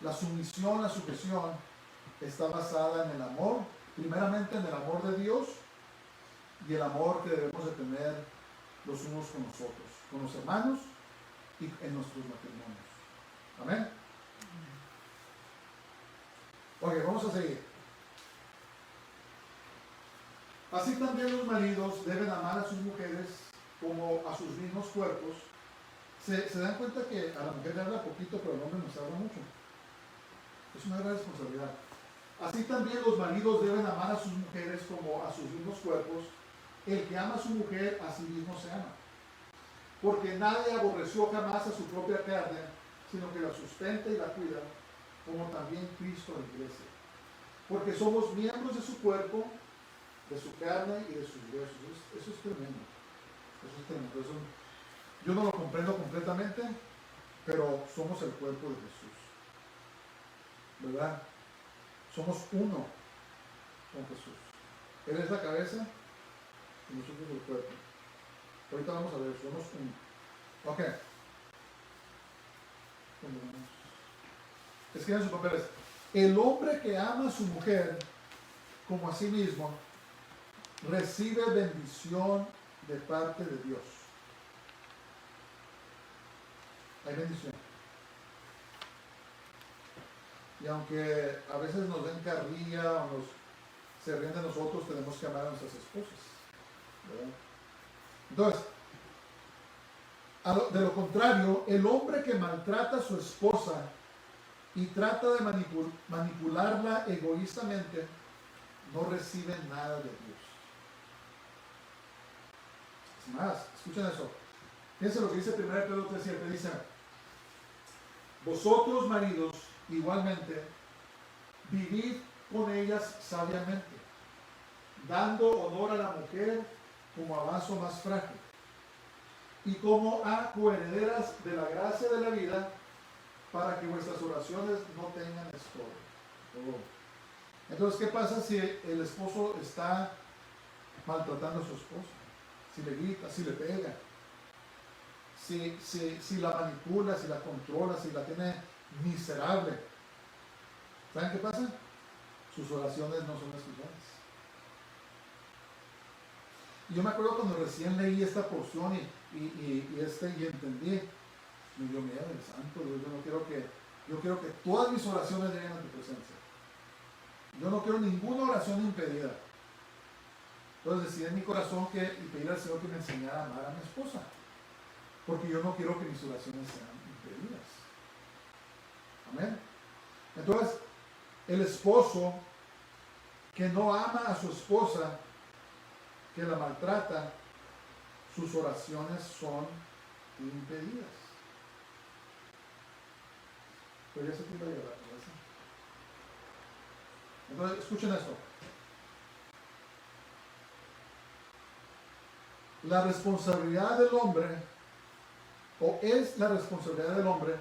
La sumisión, la sujeción está basada en el amor, primeramente en el amor de Dios y el amor que debemos de tener los unos con nosotros, con los hermanos y en nuestros matrimonios. Amén. Ok, vamos a seguir. Así también los maridos deben amar a sus mujeres como a sus mismos cuerpos. Se dan cuenta que a la mujer le habla poquito, pero al hombre nos habla mucho. Es una gran responsabilidad. Así también los maridos deben amar a sus mujeres como a sus mismos cuerpos. El que ama a su mujer, a sí mismo se ama. Porque nadie aborreció jamás a su propia carne, sino que la sustenta y la cuida, como también Cristo a la iglesia. Porque somos miembros de su cuerpo, de su carne y de sus huesos. Eso es tremendo. Eso es tremendo. Yo no lo comprendo completamente, pero somos el cuerpo de Jesús. ¿Verdad? Somos uno con Jesús. Él es la cabeza y nosotros el cuerpo. Ahorita vamos a ver, somos uno. Ok. Escriban sus papeles. El hombre que ama a su mujer como a sí mismo recibe bendición de parte de Dios. Hay bendición. Y aunque a veces nos den carrilla o se ríen de nosotros, tenemos que amar a nuestras esposas, ¿verdad? Entonces, de lo contrario, el hombre que maltrata a su esposa y trata de manipularla egoístamente, no recibe nada de Dios. Es más, escuchen eso. Fíjense lo que dice 1 Pedro 3:7. Dice: vosotros, maridos, igualmente, vivid con ellas sabiamente, dando honor a la mujer como a vaso más frágil y como a coherederas de la gracia de la vida, para que vuestras oraciones no tengan estorbo. Entonces, ¿qué pasa si el esposo está maltratando a su esposa? Si le grita, si le pega, si la manipula, si la controla, si la tiene miserable. ¿Saben qué pasa? Sus oraciones no son escuchadas. Y yo me acuerdo cuando recién leí esta porción y entendí, me dio miedo, el santo Dios. Yo quiero que todas mis oraciones lleguen a tu presencia. Yo no quiero ninguna oración impedida. Entonces decidí en mi corazón y pedir al Señor que me enseñara a amar a mi esposa, porque yo no quiero que mis oraciones sean impedidas. Amén. Entonces, el esposo que no ama a su esposa, que la maltrata, sus oraciones son impedidas. Pero ya se te iba a llevar, ¿verdad? Entonces, escuchen esto. La responsabilidad del hombre, o es la responsabilidad del hombre,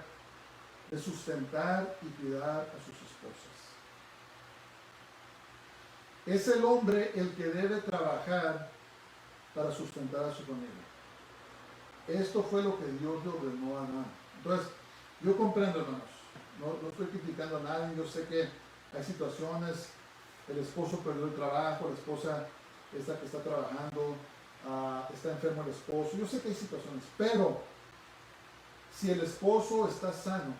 de sustentar y cuidar a sus esposas. Es el hombre el que debe trabajar para sustentar a su familia. Esto fue lo que Dios le ordenó a Adán. Entonces, yo comprendo, hermanos, no estoy criticando a nadie. Yo sé que hay situaciones, el esposo perdió el trabajo, la esposa esta que está trabajando, está enfermo el esposo. Yo sé que hay situaciones, pero si el esposo está sano,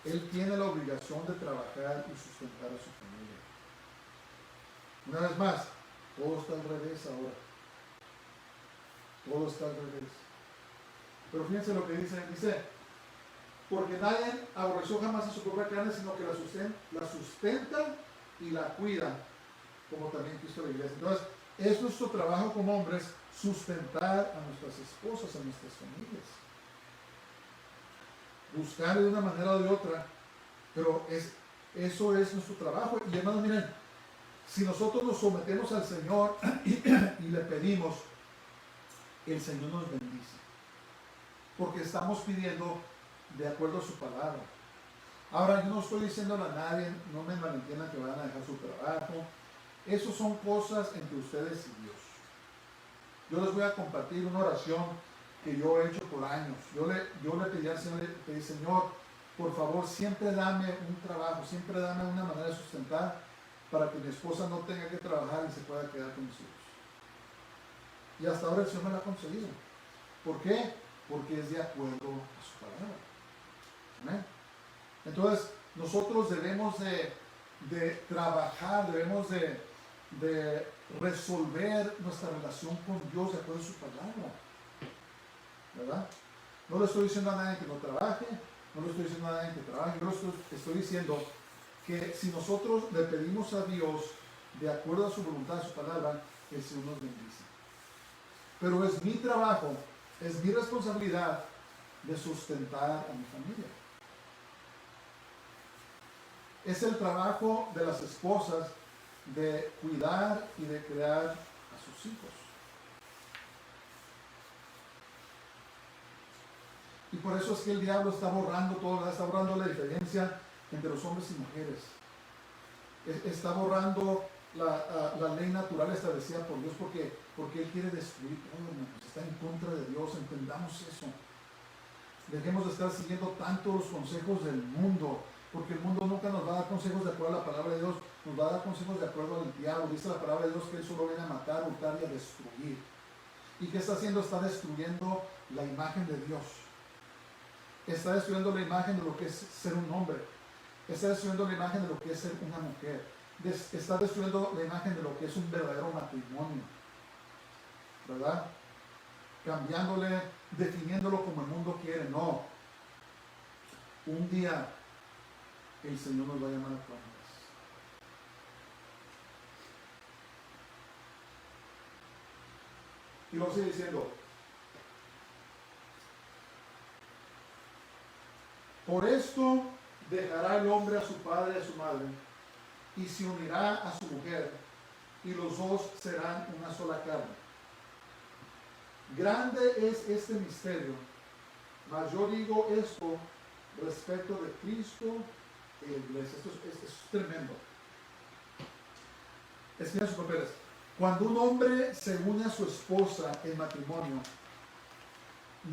él tiene la obligación de trabajar y sustentar a su familia. Una vez más, todo está al revés ahora. Todo está al revés. Pero fíjense lo que dice, porque nadie aborreció jamás a su propia carne, sino que la sustenta y la cuida, como también Cristo la iglesia. Entonces, es nuestro trabajo como hombres sustentar a nuestras esposas, a nuestras familias. Buscar de una manera o de otra, pero eso es nuestro trabajo. Y hermanos, miren, si nosotros nos sometemos al Señor y le pedimos, el Señor nos bendice, porque estamos pidiendo de acuerdo a su palabra. Ahora, yo no estoy diciéndole a nadie, no me malentiendan, que vayan a dejar su trabajo. Esas son cosas entre ustedes y Dios. Yo les voy a compartir una oración que yo he hecho por años. Yo le pedí al Señor, le pedí: Señor, por favor, siempre dame un trabajo, siempre dame una manera de sustentar para que mi esposa no tenga que trabajar y se pueda quedar con mis hijos. Y hasta ahora el Señor me lo ha concedido. ¿Por qué? Porque es de acuerdo a su palabra. ¿Amén? Entonces, nosotros debemos de trabajar, debemos de resolver nuestra relación con Dios de acuerdo a su palabra. ¿Verdad? No le estoy diciendo a nadie que no trabaje, no le estoy diciendo a nadie que trabaje, yo estoy diciendo que si nosotros le pedimos a Dios de acuerdo a su voluntad, a su palabra, el Señor nos bendice. Pero es mi trabajo, es mi responsabilidad de sustentar a mi familia. Es el trabajo de las esposas de cuidar y de crear a sus hijos. Y por eso es que el diablo está borrando todo, está borrando la diferencia entre los hombres y mujeres. Está borrando la ley natural establecida por Dios porque Él quiere destruir todo, hermanos. Está en contra de Dios, entendamos eso. Dejemos de estar siguiendo tanto los consejos del mundo, porque el mundo nunca nos va a dar consejos de acuerdo a la palabra de Dios, nos va a dar consejos de acuerdo al diablo. Dice la palabra de Dios que Él solo viene a matar, hurtar y a destruir. ¿Y qué está haciendo? Está destruyendo la imagen de Dios. Está destruyendo la imagen de lo que es ser un hombre. Está destruyendo la imagen de lo que es ser una mujer. Está destruyendo la imagen de lo que es un verdadero matrimonio. ¿Verdad? Cambiándole, definiéndolo como el mundo quiere. No. Un día el Señor nos va a llamar a cuentas. Y luego sigue diciendo: por esto dejará el hombre a su padre y a su madre, y se unirá a su mujer, y los dos serán una sola carne. Grande es este misterio, mas yo digo esto respecto de Cristo y la iglesia. Esto es tremendo. Escriban sus papeles. Cuando un hombre se une a su esposa en matrimonio,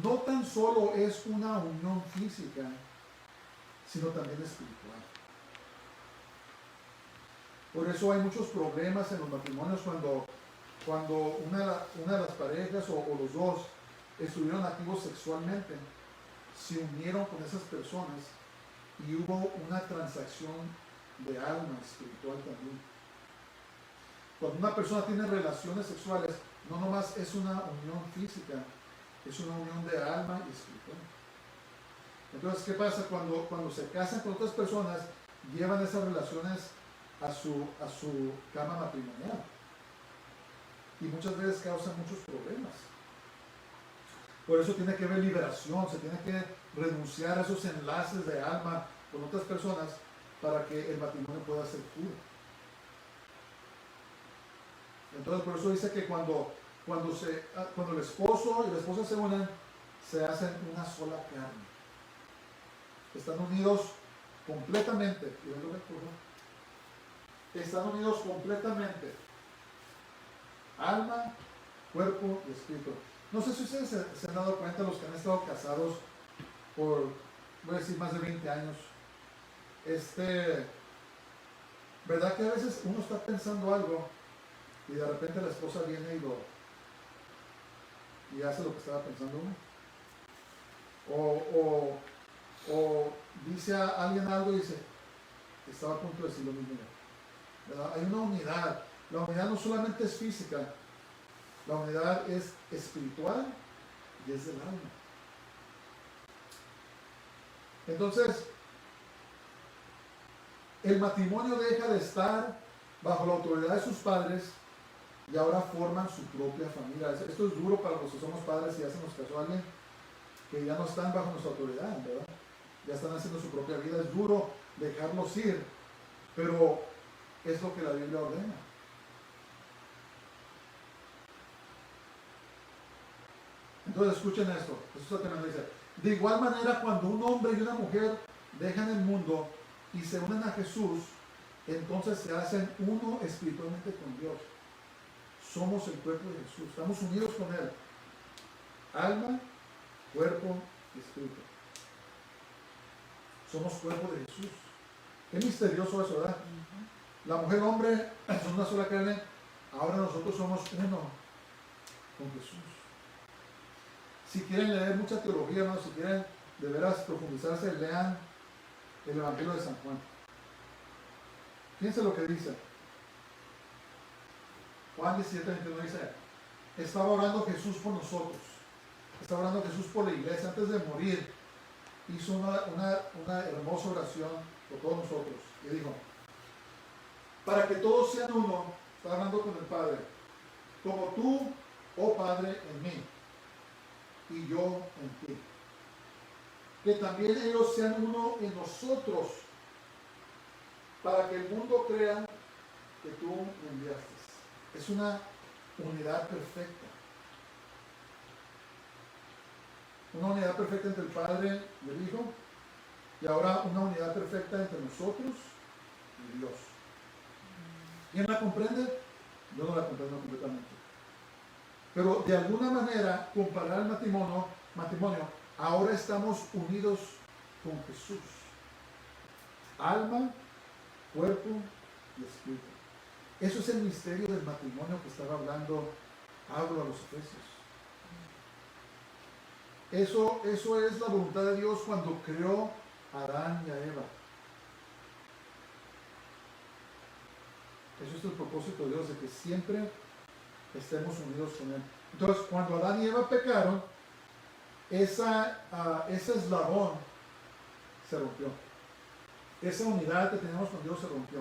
no tan solo es una unión física, sino también espiritual. Por eso hay muchos problemas en los matrimonios cuando una de las parejas o los dos estuvieron activos sexualmente, se unieron con esas personas y hubo una transacción de alma espiritual también. Cuando una persona tiene relaciones sexuales, no nomás es una unión física, es una unión de alma y espiritual. Entonces, ¿qué pasa? Cuando se casan con otras personas, llevan esas relaciones a su cama matrimonial. Y muchas veces causan muchos problemas. Por eso tiene que haber liberación, se tiene que renunciar a esos enlaces de alma con otras personas para que el matrimonio pueda ser puro. Entonces, por eso dice que cuando el esposo y la esposa se unen, se hacen una sola carne. Están unidos completamente. Están unidos completamente. Alma, cuerpo y espíritu. No sé si ustedes se han dado cuenta, los que han estado casados por, voy a decir, más de 20 años. ¿Verdad que a veces uno está pensando algo y de repente la esposa viene y hace lo que estaba pensando uno? O dice a alguien algo y dice, estaba a punto de decir lo mismo. ¿Verdad? Hay una unidad. La unidad no solamente es física, la unidad es espiritual y es del alma. Entonces, el matrimonio deja de estar bajo la autoridad de sus padres y ahora forman su propia familia. Esto es duro para los que somos padres y ya se nos casó alguien que ya no están bajo nuestra autoridad, ¿verdad? Ya están haciendo su propia vida. Es duro dejarlos ir, pero es lo que la Biblia ordena. Entonces escuchen esto, eso es lo que me dice. De igual manera, cuando un hombre y una mujer dejan el mundo y se unen a Jesús, entonces se hacen uno espiritualmente con Dios. Somos el cuerpo de Jesús, estamos unidos con Él. Alma, cuerpo y espíritu. somos cuerpo de Jesús. Qué misterioso eso, ¿verdad? La mujer y el hombre son una sola carne, ahora nosotros somos uno con Jesús. Si quieren leer mucha teología, ¿no? Si quieren de veras profundizarse, lean el Evangelio de San Juan. Fíjense lo que dice. Juan 17:21 dice, estaba orando Jesús por nosotros. Estaba orando Jesús por la iglesia. Antes de morir, hizo una hermosa oración por todos nosotros. Y dijo, para que todos sean uno, está hablando con el Padre, como tú, oh Padre, en mí, y yo en ti. Que también ellos sean uno en nosotros, para que el mundo crea que tú me enviaste. Es una unidad perfecta. Una unidad perfecta entre el Padre y el Hijo, y ahora una unidad perfecta entre nosotros y Dios. ¿Quién la comprende? Yo no la comprendo completamente. Pero de alguna manera, comparar el matrimonio, ahora estamos unidos con Jesús. Alma, cuerpo y espíritu. Eso es el misterio del matrimonio que estaba hablando Pablo a los Efesios. Eso es la voluntad de Dios cuando creó a Adán y a Eva. Eso es el propósito de Dios, de que siempre estemos unidos con Él. Entonces, cuando Adán y Eva pecaron, ese eslabón se rompió. Esa unidad que teníamos con Dios se rompió.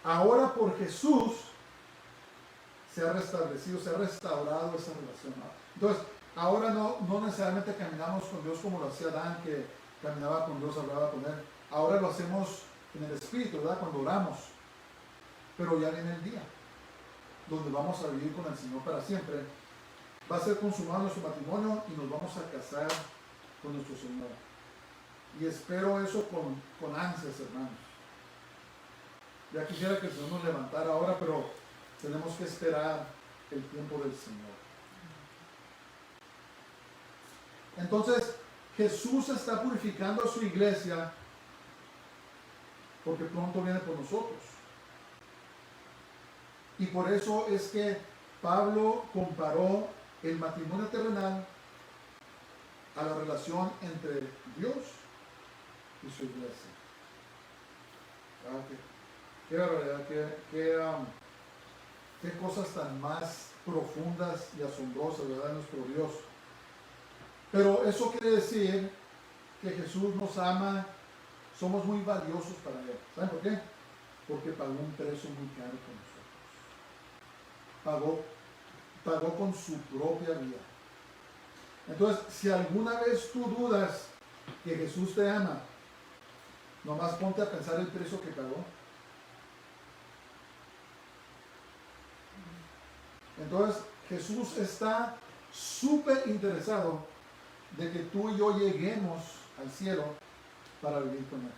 Ahora por Jesús se ha restablecido, se ha restaurado esa relación. Entonces, ahora no necesariamente caminamos con Dios como lo hacía Adán, que caminaba con Dios, hablaba con Él. Ahora lo hacemos en el Espíritu, ¿verdad? Cuando oramos. Pero ya viene el día donde vamos a vivir con el Señor para siempre. Va a ser consumado nuestro matrimonio y nos vamos a casar con nuestro Señor. Y espero eso con ansias, hermanos. Ya quisiera que el Señor nos levantara ahora, pero tenemos que esperar el tiempo del Señor. Entonces, Jesús está purificando a su iglesia porque pronto viene por nosotros. Y por eso es que Pablo comparó el matrimonio terrenal a la relación entre Dios y su iglesia. Qué barbaridad, qué cosas tan más profundas y asombrosas, ¿verdad?, de nuestro Dios. Pero eso quiere decir que Jesús nos ama, somos muy valiosos para Él. ¿Saben por qué? Porque pagó un precio muy caro por nosotros. Pagó con su propia vida. Entonces, si alguna vez tú dudas que Jesús te ama, nomás ponte a pensar el precio que pagó. Entonces, Jesús está súper interesado de que tú y yo lleguemos al cielo para vivir con Él.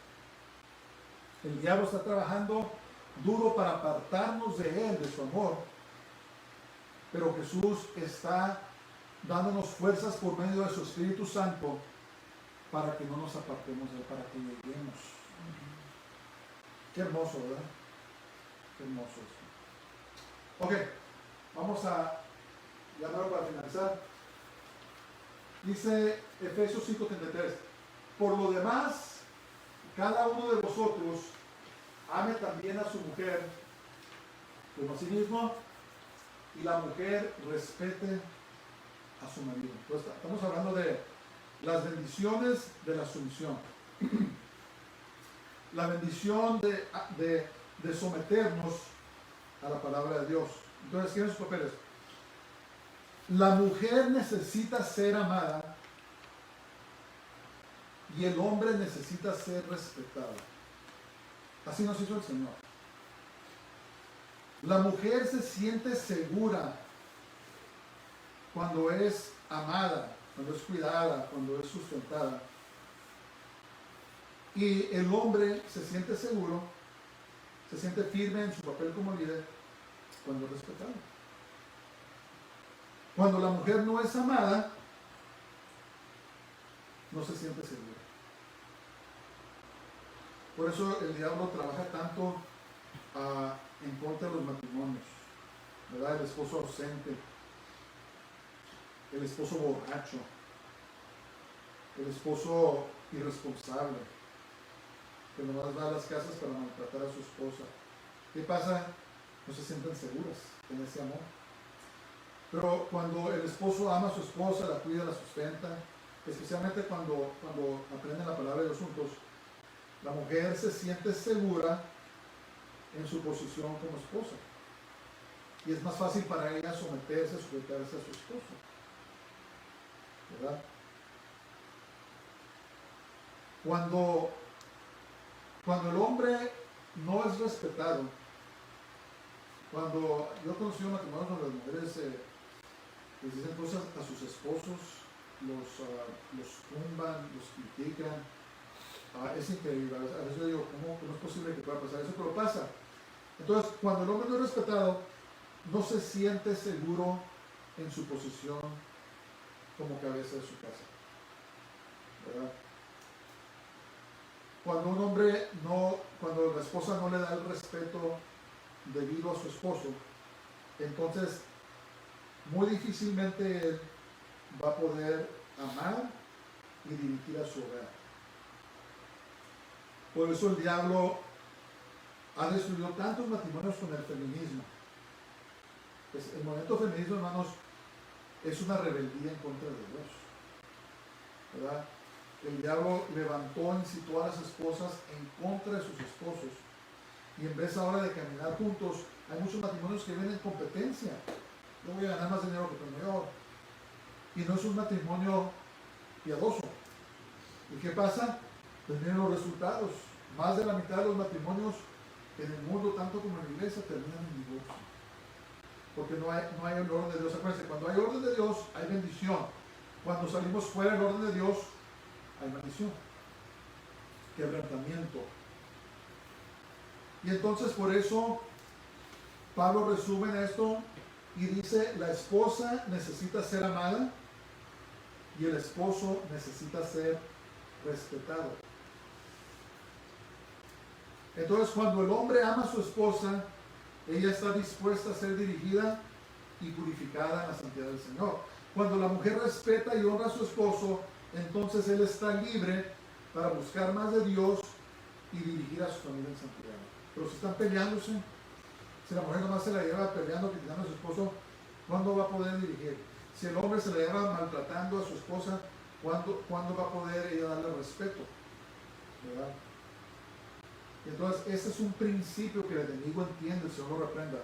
El diablo está trabajando duro para apartarnos de Él, de su amor, pero Jesús está dándonos fuerzas por medio de su Espíritu Santo para que no nos apartemos de Él, para que lleguemos. Qué hermoso, ¿verdad? Qué hermoso eso. Ok, vamos a llamarlo para finalizar. Dice Efesios 5:33, por lo demás, cada uno de vosotros ame también a su mujer como a sí mismo, y la mujer respete a su marido. Entonces, estamos hablando de las bendiciones de la sumisión. La bendición de someternos a la palabra de Dios. Entonces, ¿quieren sus papeles? La mujer necesita ser amada y el hombre necesita ser respetado. Así nos hizo el Señor. La mujer se siente segura cuando es amada, cuando es cuidada, cuando es sustentada. Y el hombre se siente seguro, se siente firme en su papel como líder cuando es respetado. Cuando la mujer no es amada, no se siente segura. Por eso el diablo trabaja tanto en contra de los matrimonios, ¿verdad? El esposo ausente, el esposo borracho, el esposo irresponsable, que nomás va a las casas para maltratar a su esposa. ¿Qué pasa? No se sienten seguras en ese amor. Pero cuando el esposo ama a su esposa, la cuida, la sustenta, especialmente cuando aprenden la palabra de Dios juntos, la mujer se siente segura en su posición como esposa. Y es más fácil para ella someterse, sujetarse a su esposo. ¿Verdad? Cuando el hombre no es respetado, cuando yo he conocido matrimonios donde las mujeres les dicen cosas a sus esposos, los tumban, los critican, es increíble. A veces yo digo, ¿cómo es posible que pueda pasar eso? Pero pasa. Entonces, cuando el hombre no es respetado, no se siente seguro en su posición como cabeza de su casa. ¿Verdad? Cuando la esposa no le da el respeto debido a su esposo, entonces muy difícilmente él va a poder amar y dirigir a su hogar. Por eso el diablo ha destruido tantos matrimonios con el feminismo. Pues el movimiento feminismo, hermanos, es una rebeldía en contra de Dios, ¿verdad? El diablo levantó, incitó a las esposas en contra de sus esposos. Y en vez ahora de caminar juntos, hay muchos matrimonios que ven en competencia. Yo voy a ganar más dinero que tu mayor. Y no es un matrimonio piadoso. ¿Y qué pasa? Pues miren los resultados. Más de la mitad de los matrimonios en el mundo, tanto como en la iglesia, terminan en divorcio. Porque no hay el orden de Dios. Acuérdense, cuando hay orden de Dios, hay bendición. Cuando salimos fuera del orden de Dios, hay maldición, quebrantamiento. Y entonces por eso Pablo resume esto y dice, la esposa necesita ser amada y el esposo necesita ser respetado. Entonces cuando el hombre ama a su esposa, ella está dispuesta a ser dirigida y purificada en la santidad del Señor. Cuando la mujer respeta y honra a su esposo, entonces él está libre para buscar más de Dios y dirigir a su familia en santidad. Pero si están peleándose, si la mujer nomás se la lleva peleando, criticando a su esposo, ¿cuándo va a poder dirigir? Si el hombre se la lleva maltratando a su esposa, ¿cuándo va a poder ella darle respeto? ¿Verdad? Y entonces ese es un principio que el enemigo entiende, el Señor lo reprenda.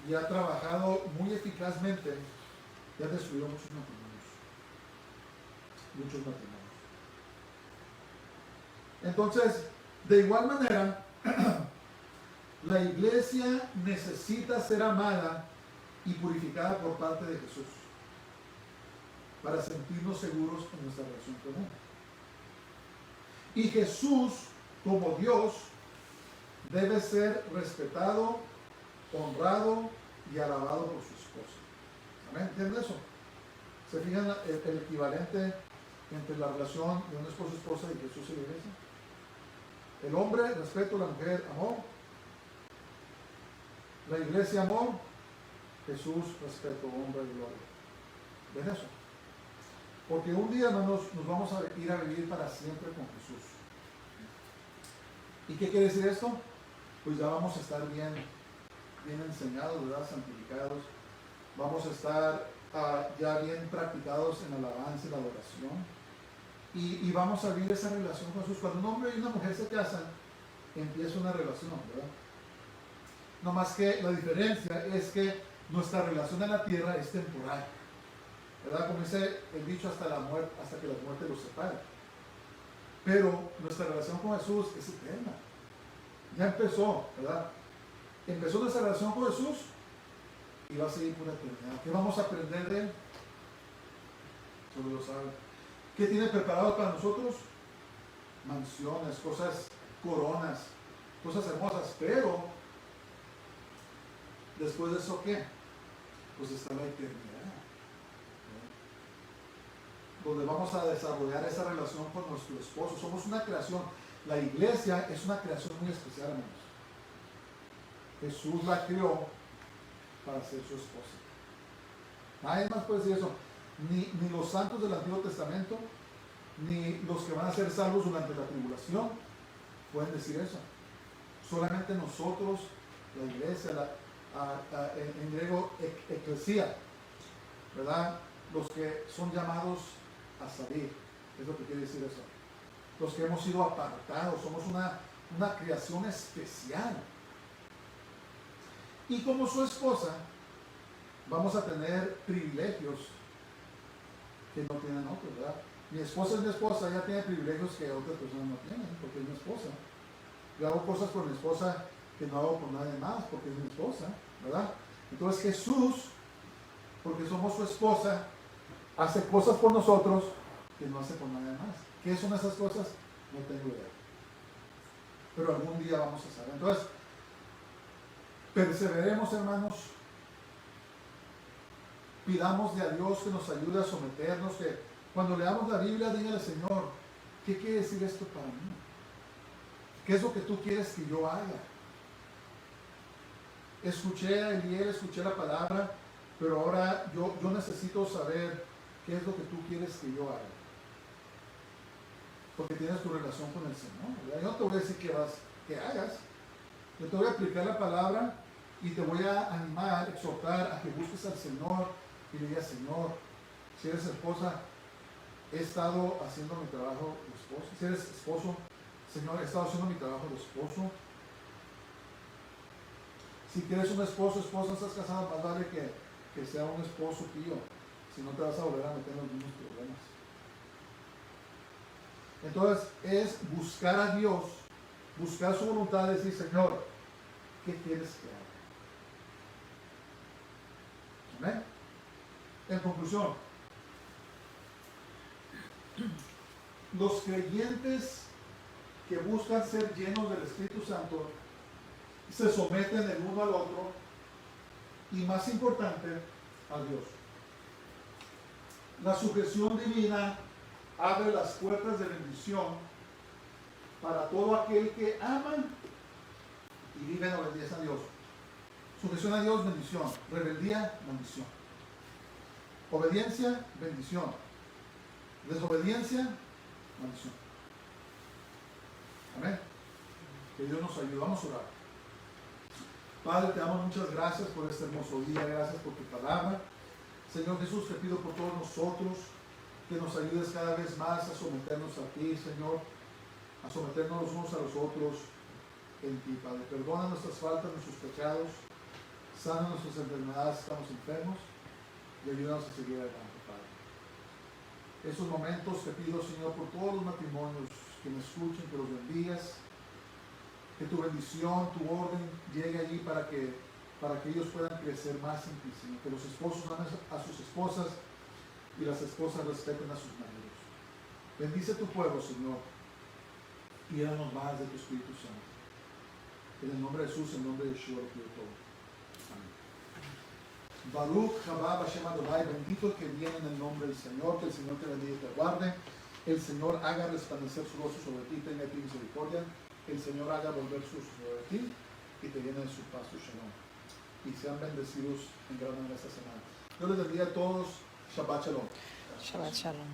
Y ha trabajado muy eficazmente y ha destruido muchos matrimonios. Muchos matrimonios. Entonces, de igual manera, la iglesia necesita ser amada y purificada por parte de Jesús para sentirnos seguros en nuestra relación con Él. Y Jesús, como Dios, debe ser respetado, honrado y alabado por su esposa. ¿Amén? ¿Entienden eso? ¿Se fijan el equivalente entre la relación de un esposo y esposa y Jesús y la iglesia? El hombre, respeto; la mujer, amor; la iglesia, amor; Jesús, respeto, honra y gloria. ¿Ven eso? Porque un día, hermanos, nos vamos a ir a vivir para siempre con Jesús. ¿Y qué quiere decir esto? Pues ya vamos a estar bien enseñados, ¿verdad? Santificados. Vamos a estar ya bien practicados en la alabanza y la adoración. Y vamos a vivir esa relación con Jesús. Cuando un hombre y una mujer se casan, empieza una relación, ¿verdad? No más que la diferencia es que nuestra relación en la tierra es temporal, ¿verdad? Como dice el dicho, hasta que la muerte los separe. Pero nuestra relación con Jesús es eterna. Ya empezó, ¿verdad? Empezó nuestra relación con Jesús y va a seguir por la eternidad. ¿Qué vamos a aprender de Él? Solo Dios sabe. ¿Qué tiene preparado para nosotros? Mansiones, cosas, coronas, cosas hermosas. Pero después de eso, ¿qué? Pues está la eternidad, ¿no? Donde vamos a desarrollar esa relación con nuestro esposo. Somos una creación. La iglesia es una creación muy especial, hermanos. Jesús la creó para ser su esposa. Nadie más puede decir eso. Ni los santos del Antiguo Testamento, ni los que van a ser salvos durante la tribulación pueden decir eso. Solamente nosotros, la iglesia, en griego, eclesia, ¿verdad? Los que son llamados a salir, es lo que quiere decir eso. Los que hemos sido apartados, somos una creación especial. Y como su esposa, vamos a tener privilegios que no tienen otros, ¿verdad? Mi esposa es mi esposa, ella tiene privilegios que otras personas no tienen, porque es mi esposa. Yo hago cosas por mi esposa que no hago por nadie más, porque es mi esposa, ¿verdad? Entonces Jesús, porque somos su esposa, hace cosas por nosotros que no hace por nadie más. ¿Qué son esas cosas? No tengo idea. Pero algún día vamos a saber. Entonces, perseveremos, hermanos. Pidamosle a Dios que nos ayude a someternos, que cuando leamos la Biblia, dígale, Señor, ¿qué quiere decir esto para mí? ¿Qué es lo que tú quieres que yo haga? Escuché a Eliel, escuché la palabra, pero ahora yo necesito saber qué es lo que tú quieres que yo haga. Porque tienes tu relación con el Señor, ¿verdad? Yo no te voy a decir que hagas. Yo te voy a aplicar la palabra y te voy a animar, exhortar a que busques al Señor y le digas, Señor, si eres esposa, he estado haciendo mi trabajo de esposo. Si eres esposo, Señor, he estado haciendo mi trabajo de esposo. Si quieres un esposo, esposa, estás casada, más vale que sea un esposo tío. Si no te vas a volver a meter en los mismos problemas. Entonces, es buscar a Dios, buscar su voluntad, decir, Señor, ¿qué quieres que haga? ¿Amén? En conclusión, los creyentes que buscan ser llenos del Espíritu Santo se someten el uno al otro y, más importante, a Dios. La sujeción divina abre las puertas de bendición para todo aquel que ama y vive en obediencia a Dios. Sujeción a Dios, bendición. Rebeldía, bendición. Obediencia, bendición. Desobediencia, maldición. Amén. Que Dios nos ayude. Vamos a orar. Padre, te damos muchas gracias por este hermoso día. Gracias por tu palabra. Señor Jesús, te pido por todos nosotros que nos ayudes cada vez más a someternos a ti, Señor, a someternos los unos a los otros en ti, Padre. Perdona nuestras faltas, nuestros pecados, sana nuestras enfermedades, estamos enfermos, y ayúdanos a seguir adelante, Padre. Esos momentos te pido, Señor, por todos los matrimonios que me escuchen, que los bendigas, que tu bendición, tu orden llegue allí para que ellos puedan crecer más en ti, Señor. Que los esposos amen a sus esposas y las esposas respeten a sus maridos. Bendice tu pueblo, Señor, y llénanos más de tu Espíritu Santo. En el nombre de Jesús, en el nombre de Yeshua, pido todo. Amén. Baruch Habab Hashem Adonai, bendito el que viene en el nombre del Señor, que el Señor te bendiga y te guarde, el Señor haga resplandecer su rostro sobre ti, tenga de ti misericordia, el Señor haga volver su rostro sobre ti y te llene de su paz, su shalom. Y sean bendecidos en gran manera esta semana. Dios les bendiga a todos. Shabbat Shalom. Shabbat Shalom.